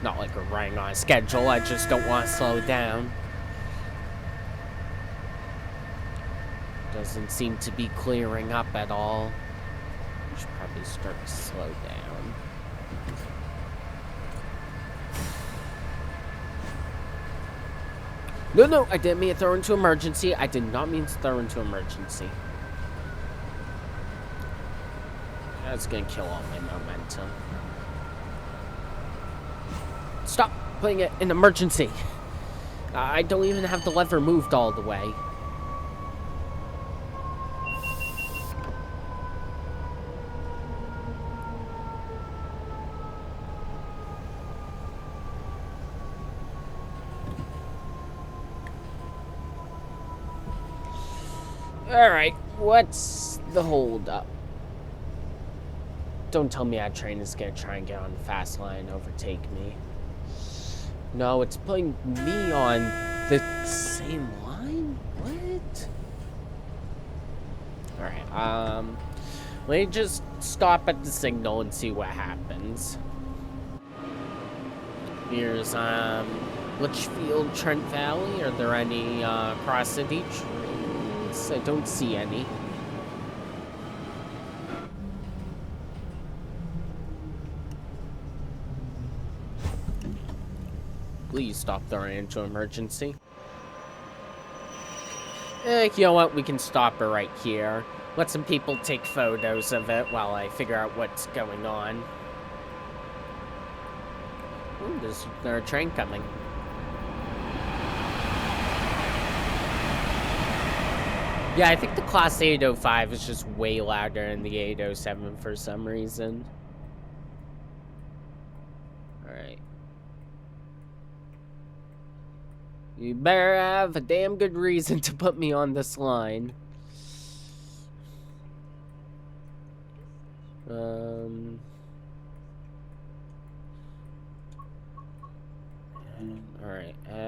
Not like we're running on a schedule, I just don't want to slow down. Doesn't seem to be clearing up at all. Should probably start to slow down. No, I didn't mean to throw into emergency. I did not mean to throw into emergency. That's gonna kill all my momentum. Stop putting it in emergency. I don't even have the lever moved all the way. Alright, what's the holdup? Don't tell me that train is gonna try and get on the fast line and overtake me. No, it's putting me on the same line? What? Alright, let me just stop at the signal and see what happens. Here's, Litchfield, Trent Valley. Are there any, cross-city trains? I don't see any. Please stop throwing into emergency. You know what? We can stop her right here. Let some people take photos of it while I figure out what's going on. Ooh, there's a train coming. Yeah, I think the Class 805 is just way louder than the 807 for some reason. Alright. You better have a damn good reason to put me on this line.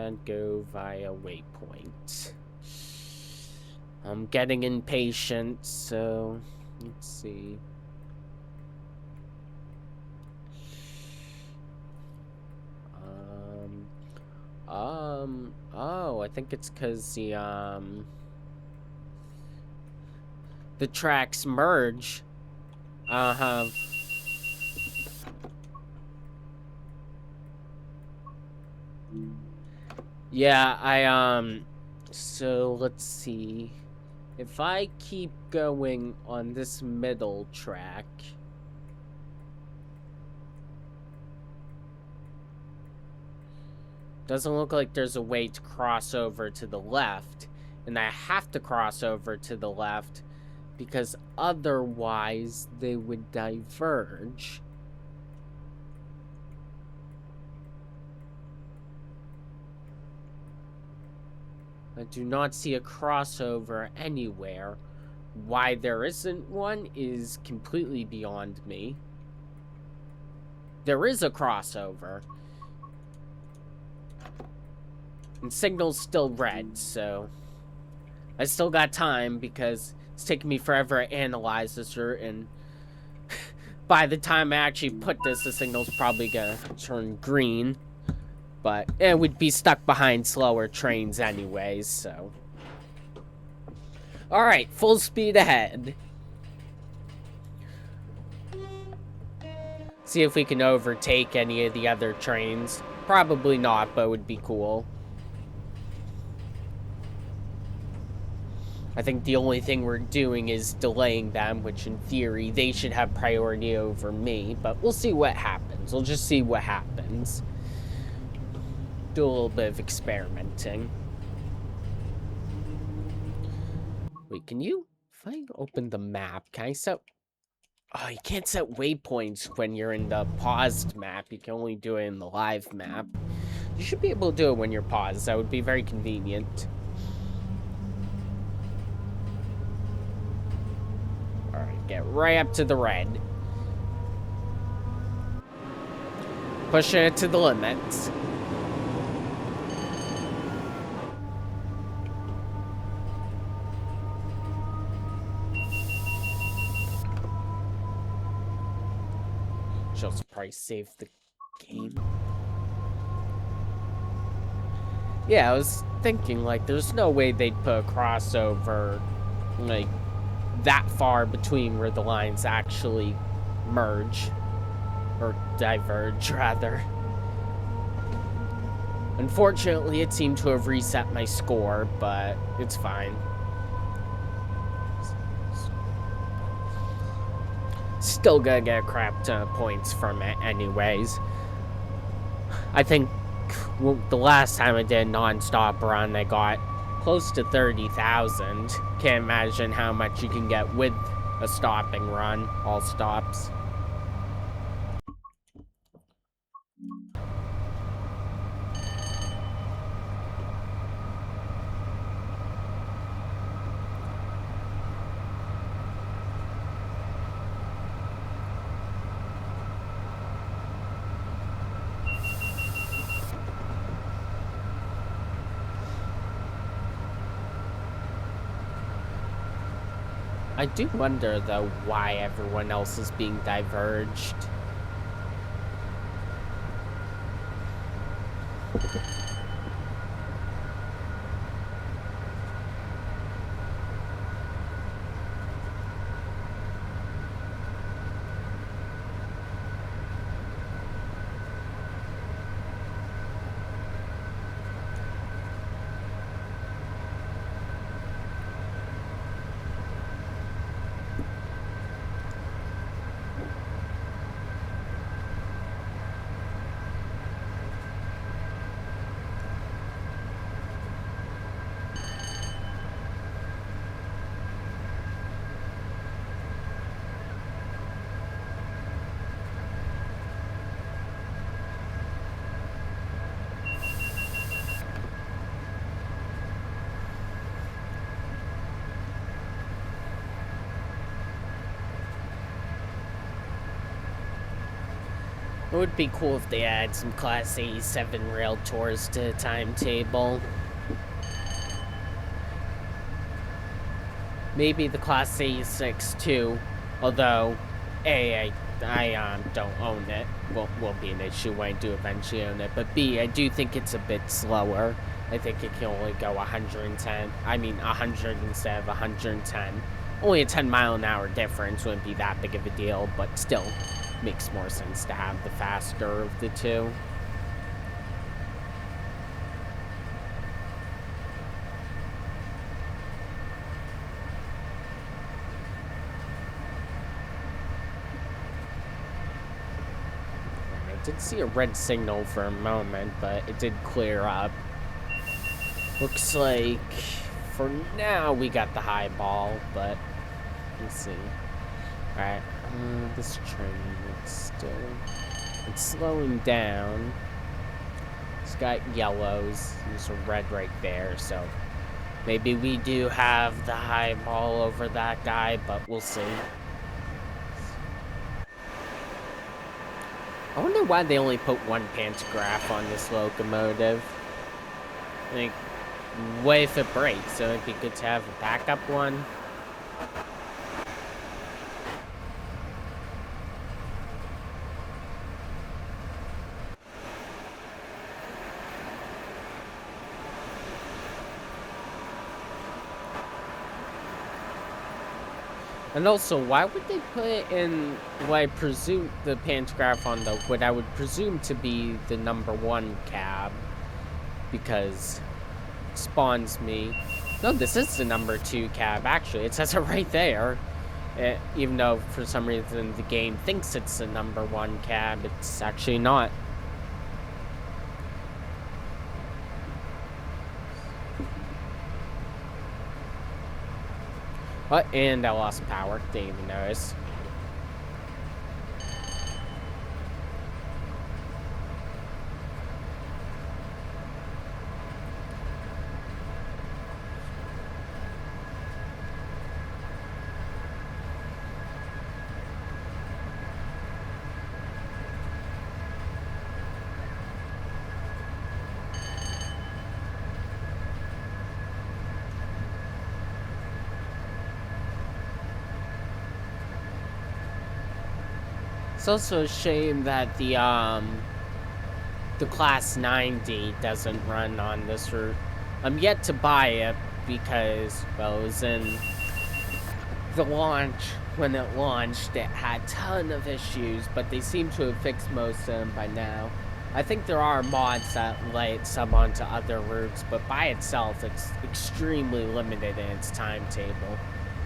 can't go via waypoint. I'm getting impatient, so let's see. Oh, I think it's because the tracks merge. Yeah, so let's see. If I keep going on this middle track, doesn't look like there's a way to cross over to the left, and I have to cross over to the left because otherwise they would diverge. I do not see a crossover anywhere. Why there isn't one is completely beyond me. There is a crossover. And signal's still red, so I still got time because it's taking me forever to analyze this route, and by the time I actually put this, the signal's probably gonna turn green. But we'd be stuck behind slower trains anyways, so. Alright, full speed ahead. See if we can overtake any of the other trains. Probably not, but it would be cool. I think the only thing we're doing is delaying them, which in theory, they should have priority over me. But we'll see what happens. We'll just see what happens. Do a little bit of experimenting. Wait, can you... If I open the map, can I set... Oh, you can't set waypoints when you're in the paused map. You can only do it in the live map. You should be able to do it when you're paused. That would be very convenient. Alright, get right up to the red. Pushing it to the limits. Should also probably save the game. Yeah, I was thinking, like, there's no way they'd put a crossover, like, that far between where the lines actually merge. Or diverge, rather. Unfortunately, it seemed to have reset my score, but it's fine. Still gonna get a crap ton of points from it anyways. I think the last time I did a non-stop run, I got close to 30,000. Can't imagine how much you can get with a stopping run, all stops. I do wonder, though, why everyone else is being diverged. It would be cool if they add some Class 87 rail tours to the timetable. Maybe the Class 86 too, although A, I don't own it. Won't be an issue when I do eventually own it, but B, I do think it's a bit slower. I think it can only go 110. I mean 100 instead of 110. Only a 10-mile-an-hour difference wouldn't be that big of a deal, but still makes more sense to have the faster of the two. I did see a red signal for a moment, but it did clear up. Looks like for now we got the high ball, but let's see. Alright, this train it's slowing down. It's got yellows. There's a red right there, so maybe we do have the high ball over that guy, but we'll see. I wonder why they only put one pantograph on this locomotive. I think, what if it breaks? So it'd be good to have a backup one. And also, why would they put it in what I presume the pantograph on the what I would presume to be the #1 cab? Because it spawns me. No, this is the #2 cab, actually. It says it right there. Even though for some reason the game thinks it's the #1 cab, it's actually not. Oh, and I lost power. Didn't even notice. It's also a shame that the Class 90 doesn't run on this route. I'm yet to buy it because, well, it was in the launch. When it launched, it had a ton of issues, but they seem to have fixed most of them by now. I think there are mods that let some onto other routes, but by itself, it's extremely limited in its timetable.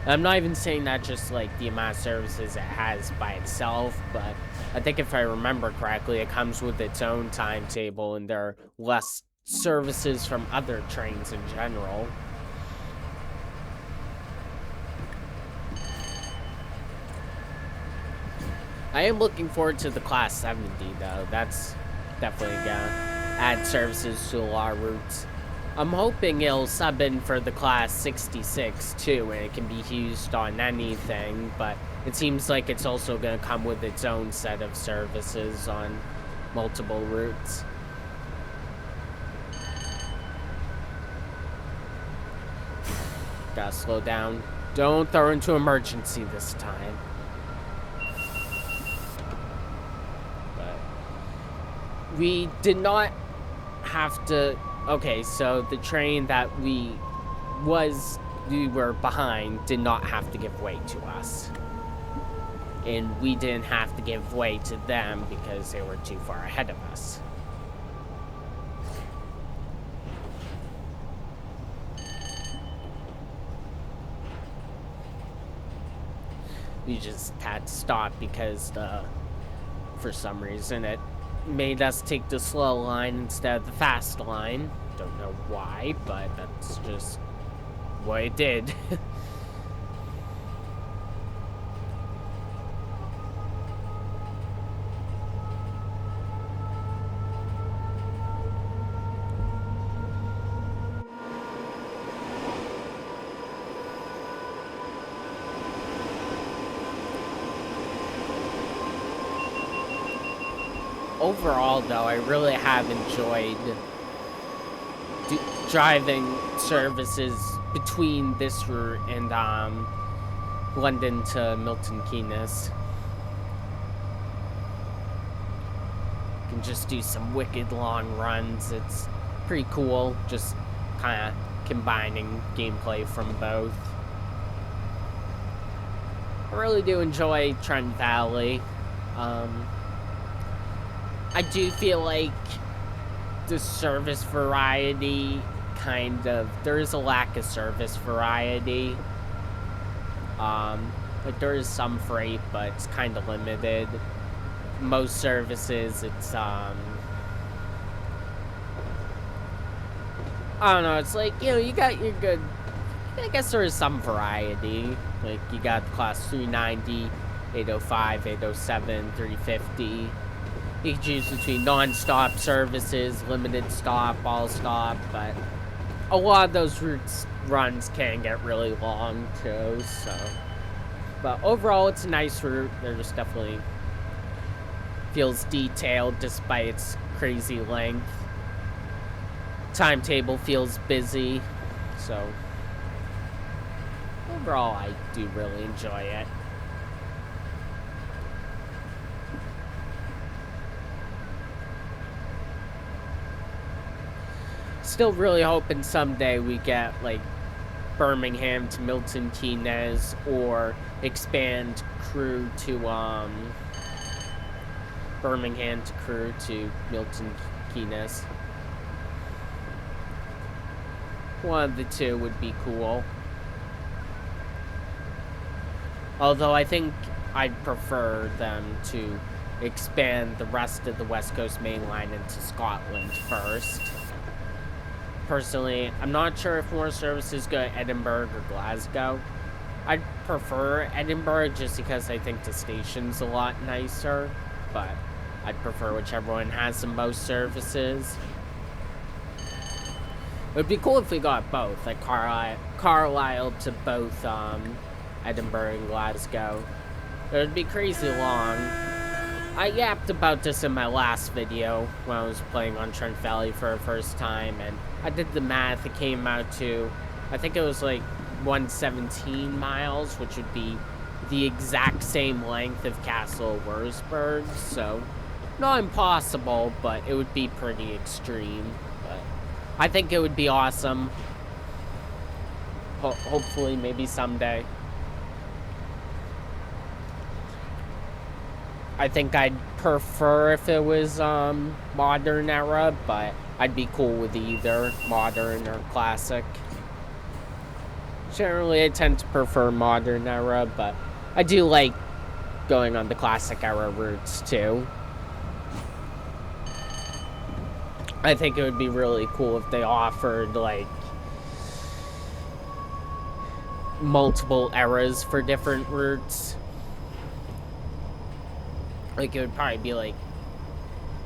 I'm not even saying that just like the amount of services it has by itself, but I think if I remember correctly, it comes with its own timetable and there are less services from other trains in general. I am looking forward to the Class 70 though. That's definitely gonna add services to a lot of routes. I'm hoping it'll sub in for the Class 66 too, and it can be used on anything, but it seems like it's also going to come with its own set of services on multiple routes. Gotta slow down. Don't throw into emergency this time. But we did not have to... Okay, so the train that we were behind did not have to give way to us. And we didn't have to give way to them because they were too far ahead of us. We just had to stop because for some reason it made us take the slow line instead of the fast line. Don't know why, but that's just what it did. overall, though, I really have enjoyed driving services between this route and London to Milton Keynes. You can just do some wicked long runs. It's pretty cool, just kind of combining gameplay from both. I really do enjoy Trent Valley. I do feel like the service variety there is a lack of service variety. Like there is some freight, but it's kind of limited. Most services, it's I don't know, it's like, you know, you got your good, I guess there is some variety. Like you got class 390, 805, 807, 350. You can choose between non-stop services, limited stop, all stop, but a lot of those runs can get really long too, so. But overall, it's a nice route. There's definitely feels detailed despite its crazy length. Timetable feels busy, so overall, I do really enjoy it. Still really hoping someday we get like Birmingham to Milton Keynes or expand Crewe to Birmingham to Crewe to Milton Keynes. One of the two would be cool. Although I think I'd prefer them to expand the rest of the West Coast Mainline into Scotland first. Personally, I'm not sure if more services go to Edinburgh or Glasgow. I'd prefer Edinburgh just because I think the station's a lot nicer, but I'd prefer whichever one has the most services. It would be cool if we got both, like Carlisle to both Edinburgh and Glasgow. It would be crazy long. I yapped about this in my last video when I was playing on Trent Valley for the first time, and I did the math. It came out to, I think it was like 117 miles, which would be the exact same length of Castle Wurzburg, so not impossible, but it would be pretty extreme. But I think it would be awesome. Hopefully, maybe someday. I think I'd prefer if it was modern era, but I'd be cool with either modern or classic. Generally, I tend to prefer modern era, but I do like going on the classic era routes too. I think it would be really cool if they offered like multiple eras for different routes. Like, it would probably be, like,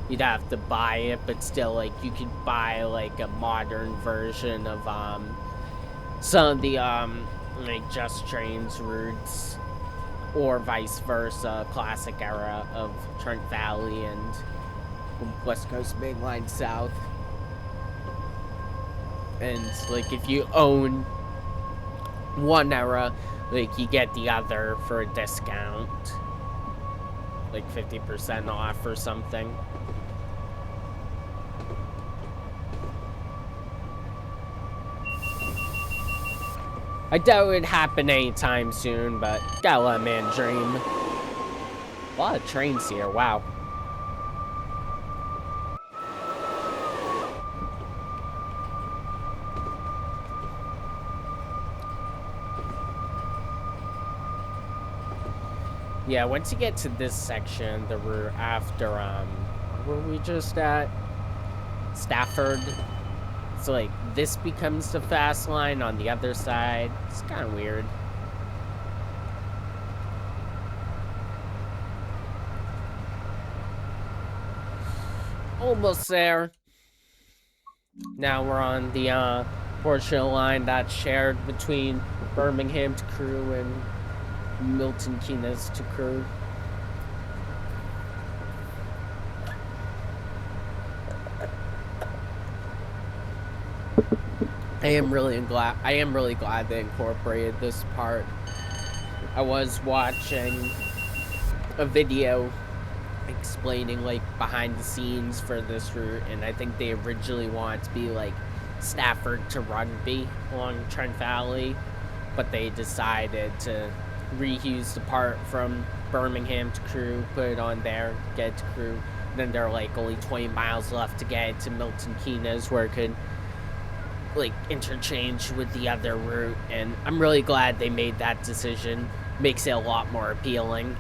you'd have to buy it, but still, like, you could buy, like, a modern version of, some of the, like, Just Trains routes, or vice versa, classic era of Trent Valley and West Coast Mainline South. And, like, if you own one era, like, you get the other for a discount. Like 50% off or something. I doubt it would happen anytime soon, but gotta let a man dream. A lot of trains here, wow. Yeah, once you get to this section, the route after, were we just at? Stafford. So, like, this becomes the fast line on the other side. It's kind of weird. Almost there. Now we're on the, portion of the line that's shared between Birmingham to Crewe and Milton Keynes to Crewe. I am really glad they incorporated this part. I was watching a video explaining like behind the scenes for this route, and I think they originally wanted to be like Stafford to Rugby along Trent Valley, but they decided to reuse the part from Birmingham to Crewe, put it on there, get it to Crewe. Then there are like only 20 miles left to get it to Milton Keynes, where it could like interchange with the other route, and I'm really glad they made that decision. Makes it a lot more appealing.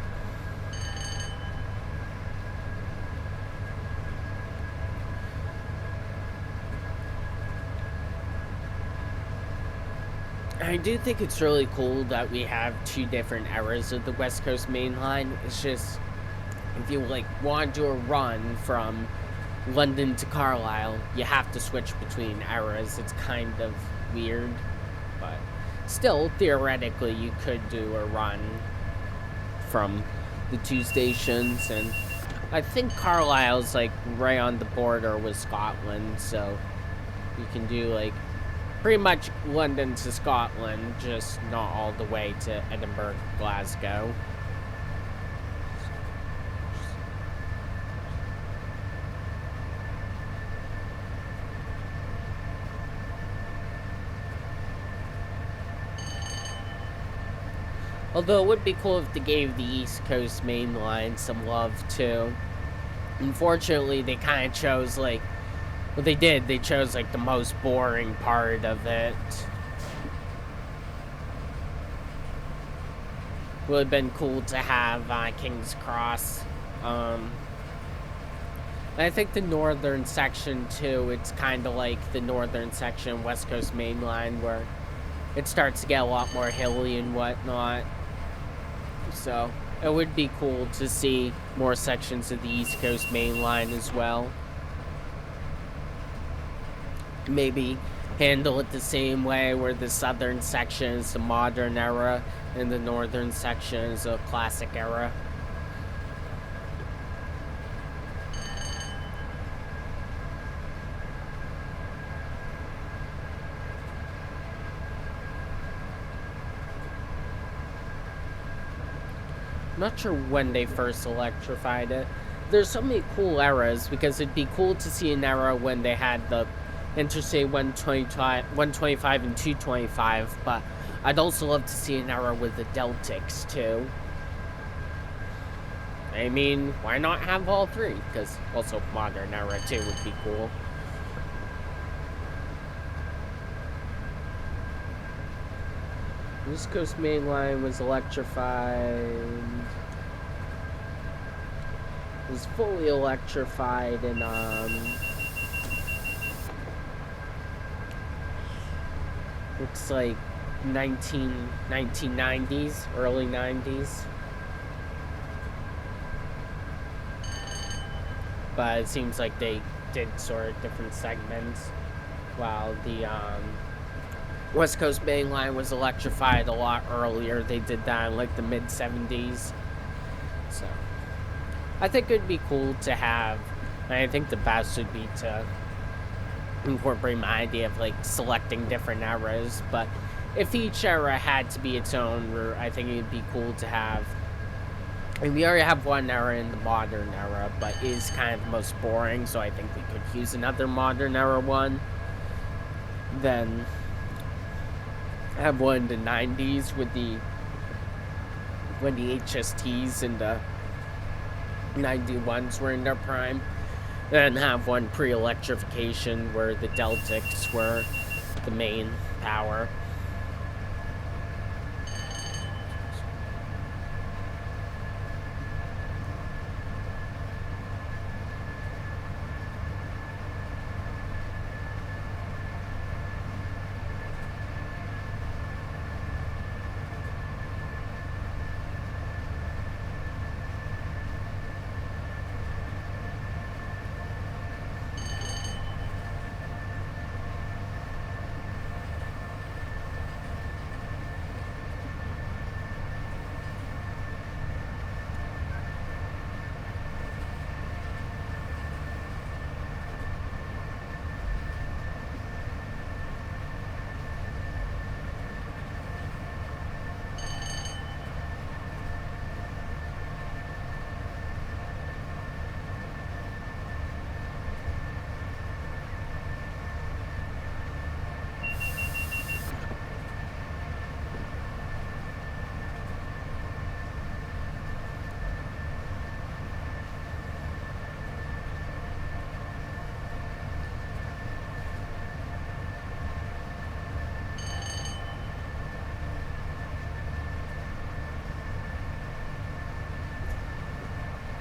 I do think it's really cool that we have two different eras of the West Coast Mainline. It's just, if you like want to do a run from London to Carlisle, you have to switch between eras. It's kind of weird, but still, theoretically, you could do a run from the two stations, and I think Carlisle's like right on the border with Scotland, so you can do like pretty much London to Scotland, just not all the way to Edinburgh, Glasgow. Although it would be cool if they gave the East Coast Mainline some love too. Unfortunately, they kind of chose like, well, they chose like the most boring part of it. Would have been cool to have King's Cross. I think the northern section too, it's kind of like the northern section West Coast Mainline, where it starts to get a lot more hilly and whatnot. So it would be cool to see more sections of the East Coast Mainline as well. Maybe handle it the same way, where the southern section is the modern era and the northern section is a classic era. I'm not sure when they first electrified it. There's so many cool eras, because it'd be cool to see an era when they had the Interstate 125 and 225, but I'd also love to see an era with the Deltics too. I mean, why not have all three? Because also modern era too would be cool. West Coast Mainline was electrified. Was fully electrified in looks like 1990s, early 90s. But it seems like they did sort of different segments, while the West Coast Mainline was electrified a lot earlier. They did that in like the mid-70s. So I think it'd be cool to have, and I think the best would be to incorporate my idea of like selecting different eras, but if each era had to be its own route, I think it'd be cool to have, and we already have one era in the modern era, but it is kind of the most boring, so I think we could use another modern era one. Then have one in the 90s with when the HSTs and the 91s were in their prime, and have one pre-electrification where the Deltics were the main power.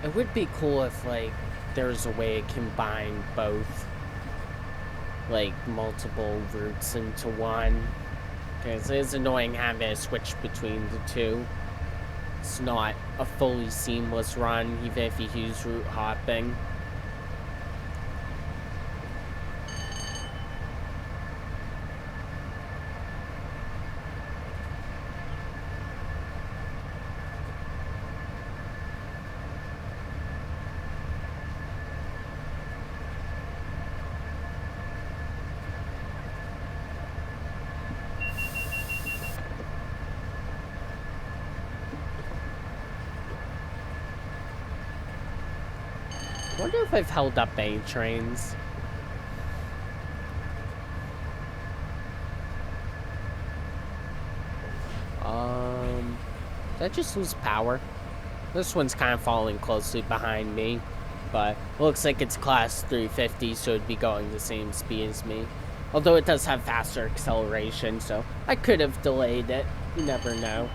It would be cool if, like, there's a way to combine both, like, multiple routes into one. Because it is annoying having to switch between the two. It's not a fully seamless run, even if you use route hopping. I wonder if I've held up any trains. Did I just lose power? This one's kind of following closely behind me, but it looks like it's class 350, so it'd be going the same speed as me. Although it does have faster acceleration, so I could have delayed it. You never know.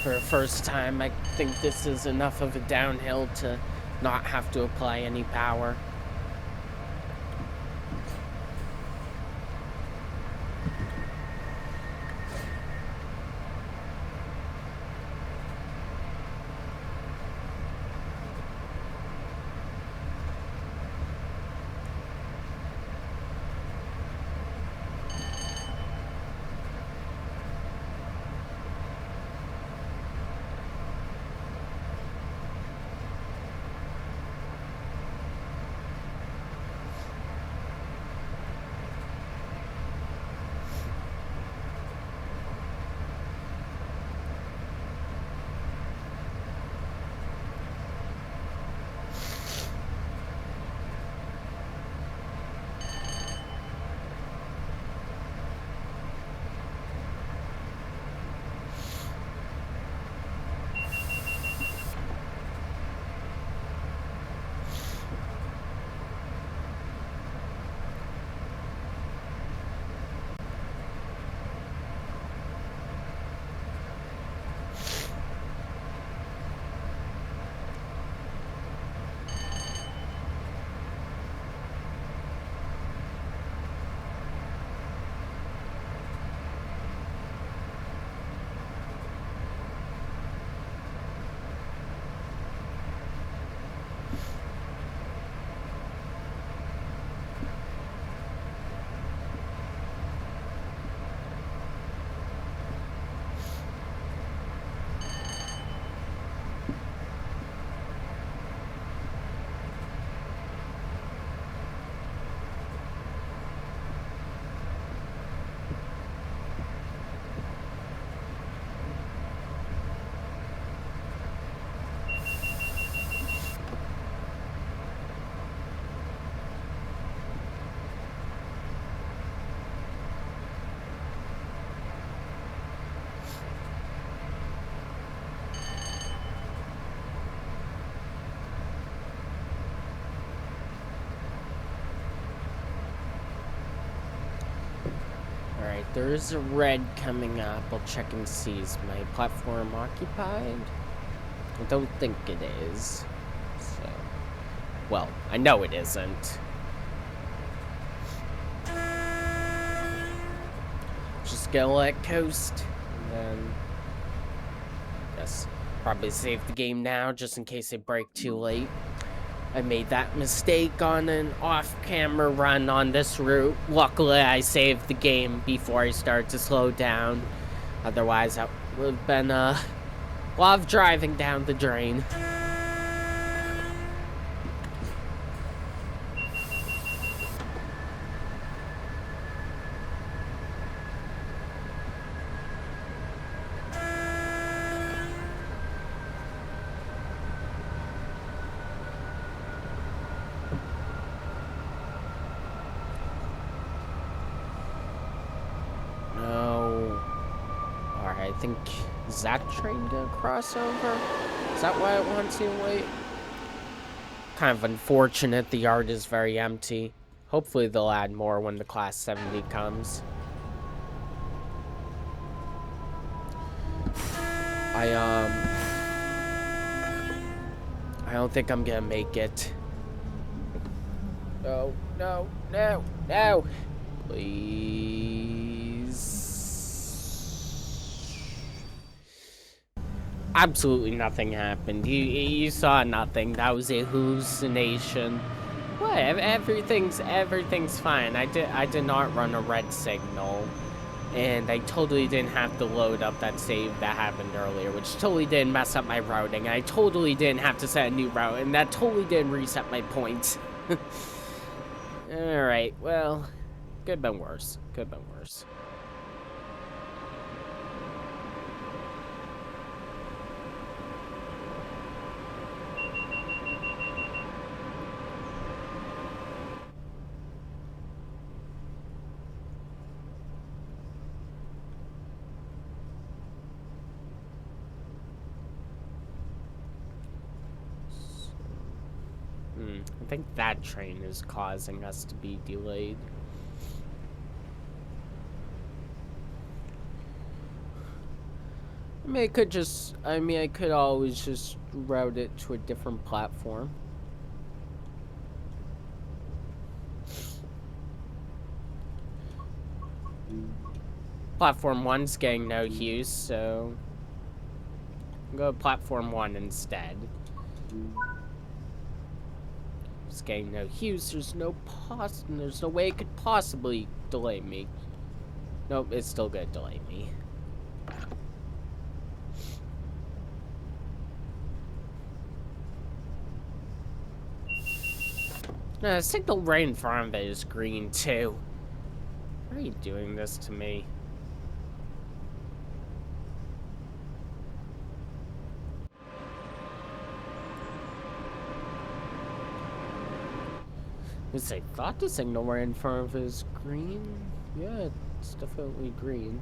For the first time, I think this is enough of a downhill to not have to apply any power. There is a red coming up. I'll check and see. Is my platform occupied? I don't think it is. So, well, I know it isn't. Just gonna let coast, and then I guess probably save the game now, just in case I break too late. I made that mistake on an off-camera run on this route. Luckily, I saved the game before I started to slow down. Otherwise, that would have been a lot of driving down the drain. I think, is that train gonna cross over? Is that why it wants you to wait? Kind of unfortunate the yard is very empty. Hopefully they'll add more when the Class 70 comes. I don't think I'm gonna make it. No, no, no, no! Please. Absolutely nothing happened. You saw nothing. That was a hallucination. What? Everything's fine. I did not run a red signal, and I totally didn't have to load up that save that happened earlier, which totally didn't mess up my routing. I totally didn't have to set a new route, and that totally didn't reset my points. All right. Well, could have been worse. Could have been worse. I think that train is causing us to be delayed. I could always just route it to a different platform. Platform 1's getting no use, so I'll go to platform 1 instead. It's getting no use. There's no way it could possibly delay me. Nope, it's still gonna delay me. The signal right in front of it is green too. Why are you doing this to me? I thought the signal right in front of it is green. Yeah, it's definitely green.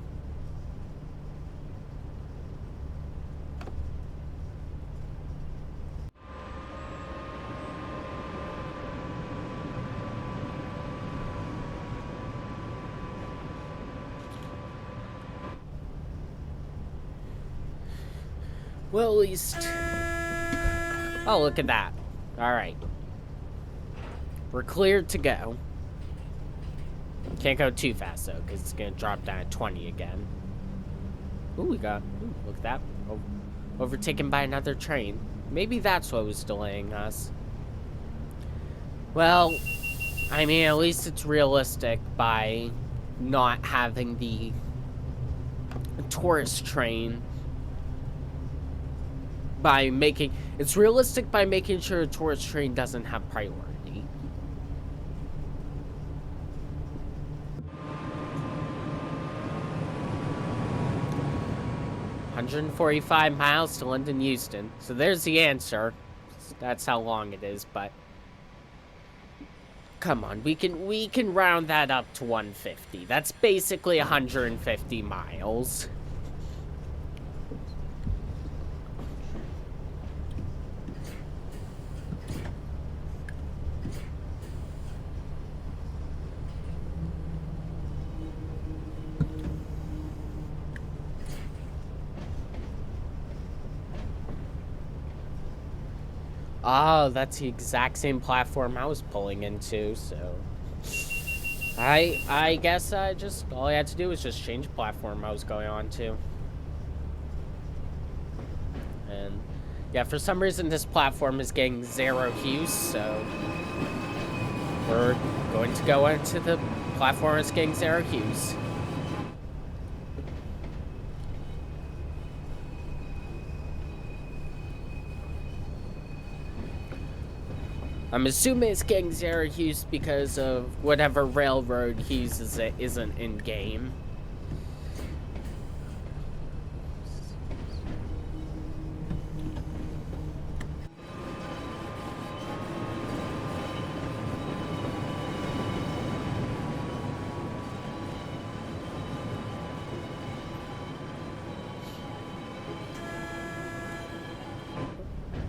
Well, at least... Oh, look at that. Alright. We're cleared to go. Can't go too fast, though, because it's going to drop down at 20 again. Ooh, look at that. Overtaken by another train. Maybe that's what was delaying us. Well, I mean, at least it's realistic by not having the tourist train. It's realistic by making sure a tourist train doesn't have priority. 145 miles to London Euston. So there's the answer. That's how long it is, but come on, we can round that up to 150. That's basically 150 miles. Oh, that's the exact same platform I was pulling into, so... I guess all I had to do was just change the platform I was going on to. And yeah, for some reason this platform is getting 0 hues, so we're going to go into the platform that's getting 0 hues. I'm assuming it's getting 0 hues because of whatever railroad uses it isn't in game.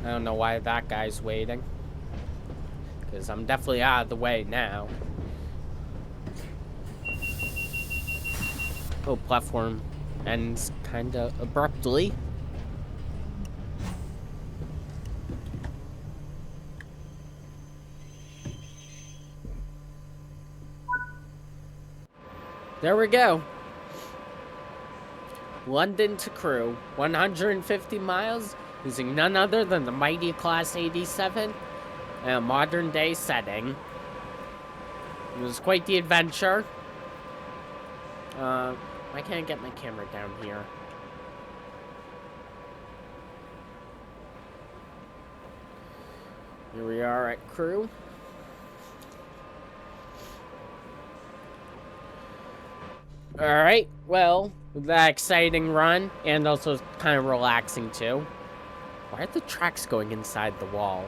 I don't know why that guy's waiting. Because I'm definitely out of the way now. Oh, platform ends kind of abruptly. There we go. London to Crewe, 150 miles, using none other than the mighty Class 87 in a modern day setting. It was quite the adventure. Why can't I get my camera down here? Here we are at Crewe. Alright, well, that exciting run, and also kind of relaxing too. Why are the tracks going inside the wall?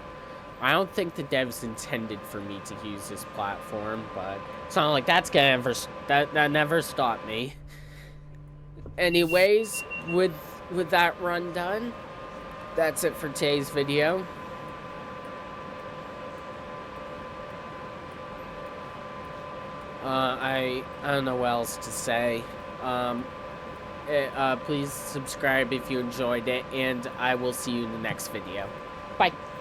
I don't think the devs intended for me to use this platform, but it's not like that's gonna ever, that never stopped me. Anyways, with that run done, that's it for today's video. I don't know what else to say. Please subscribe if you enjoyed it, and I will see you in the next video. Bye.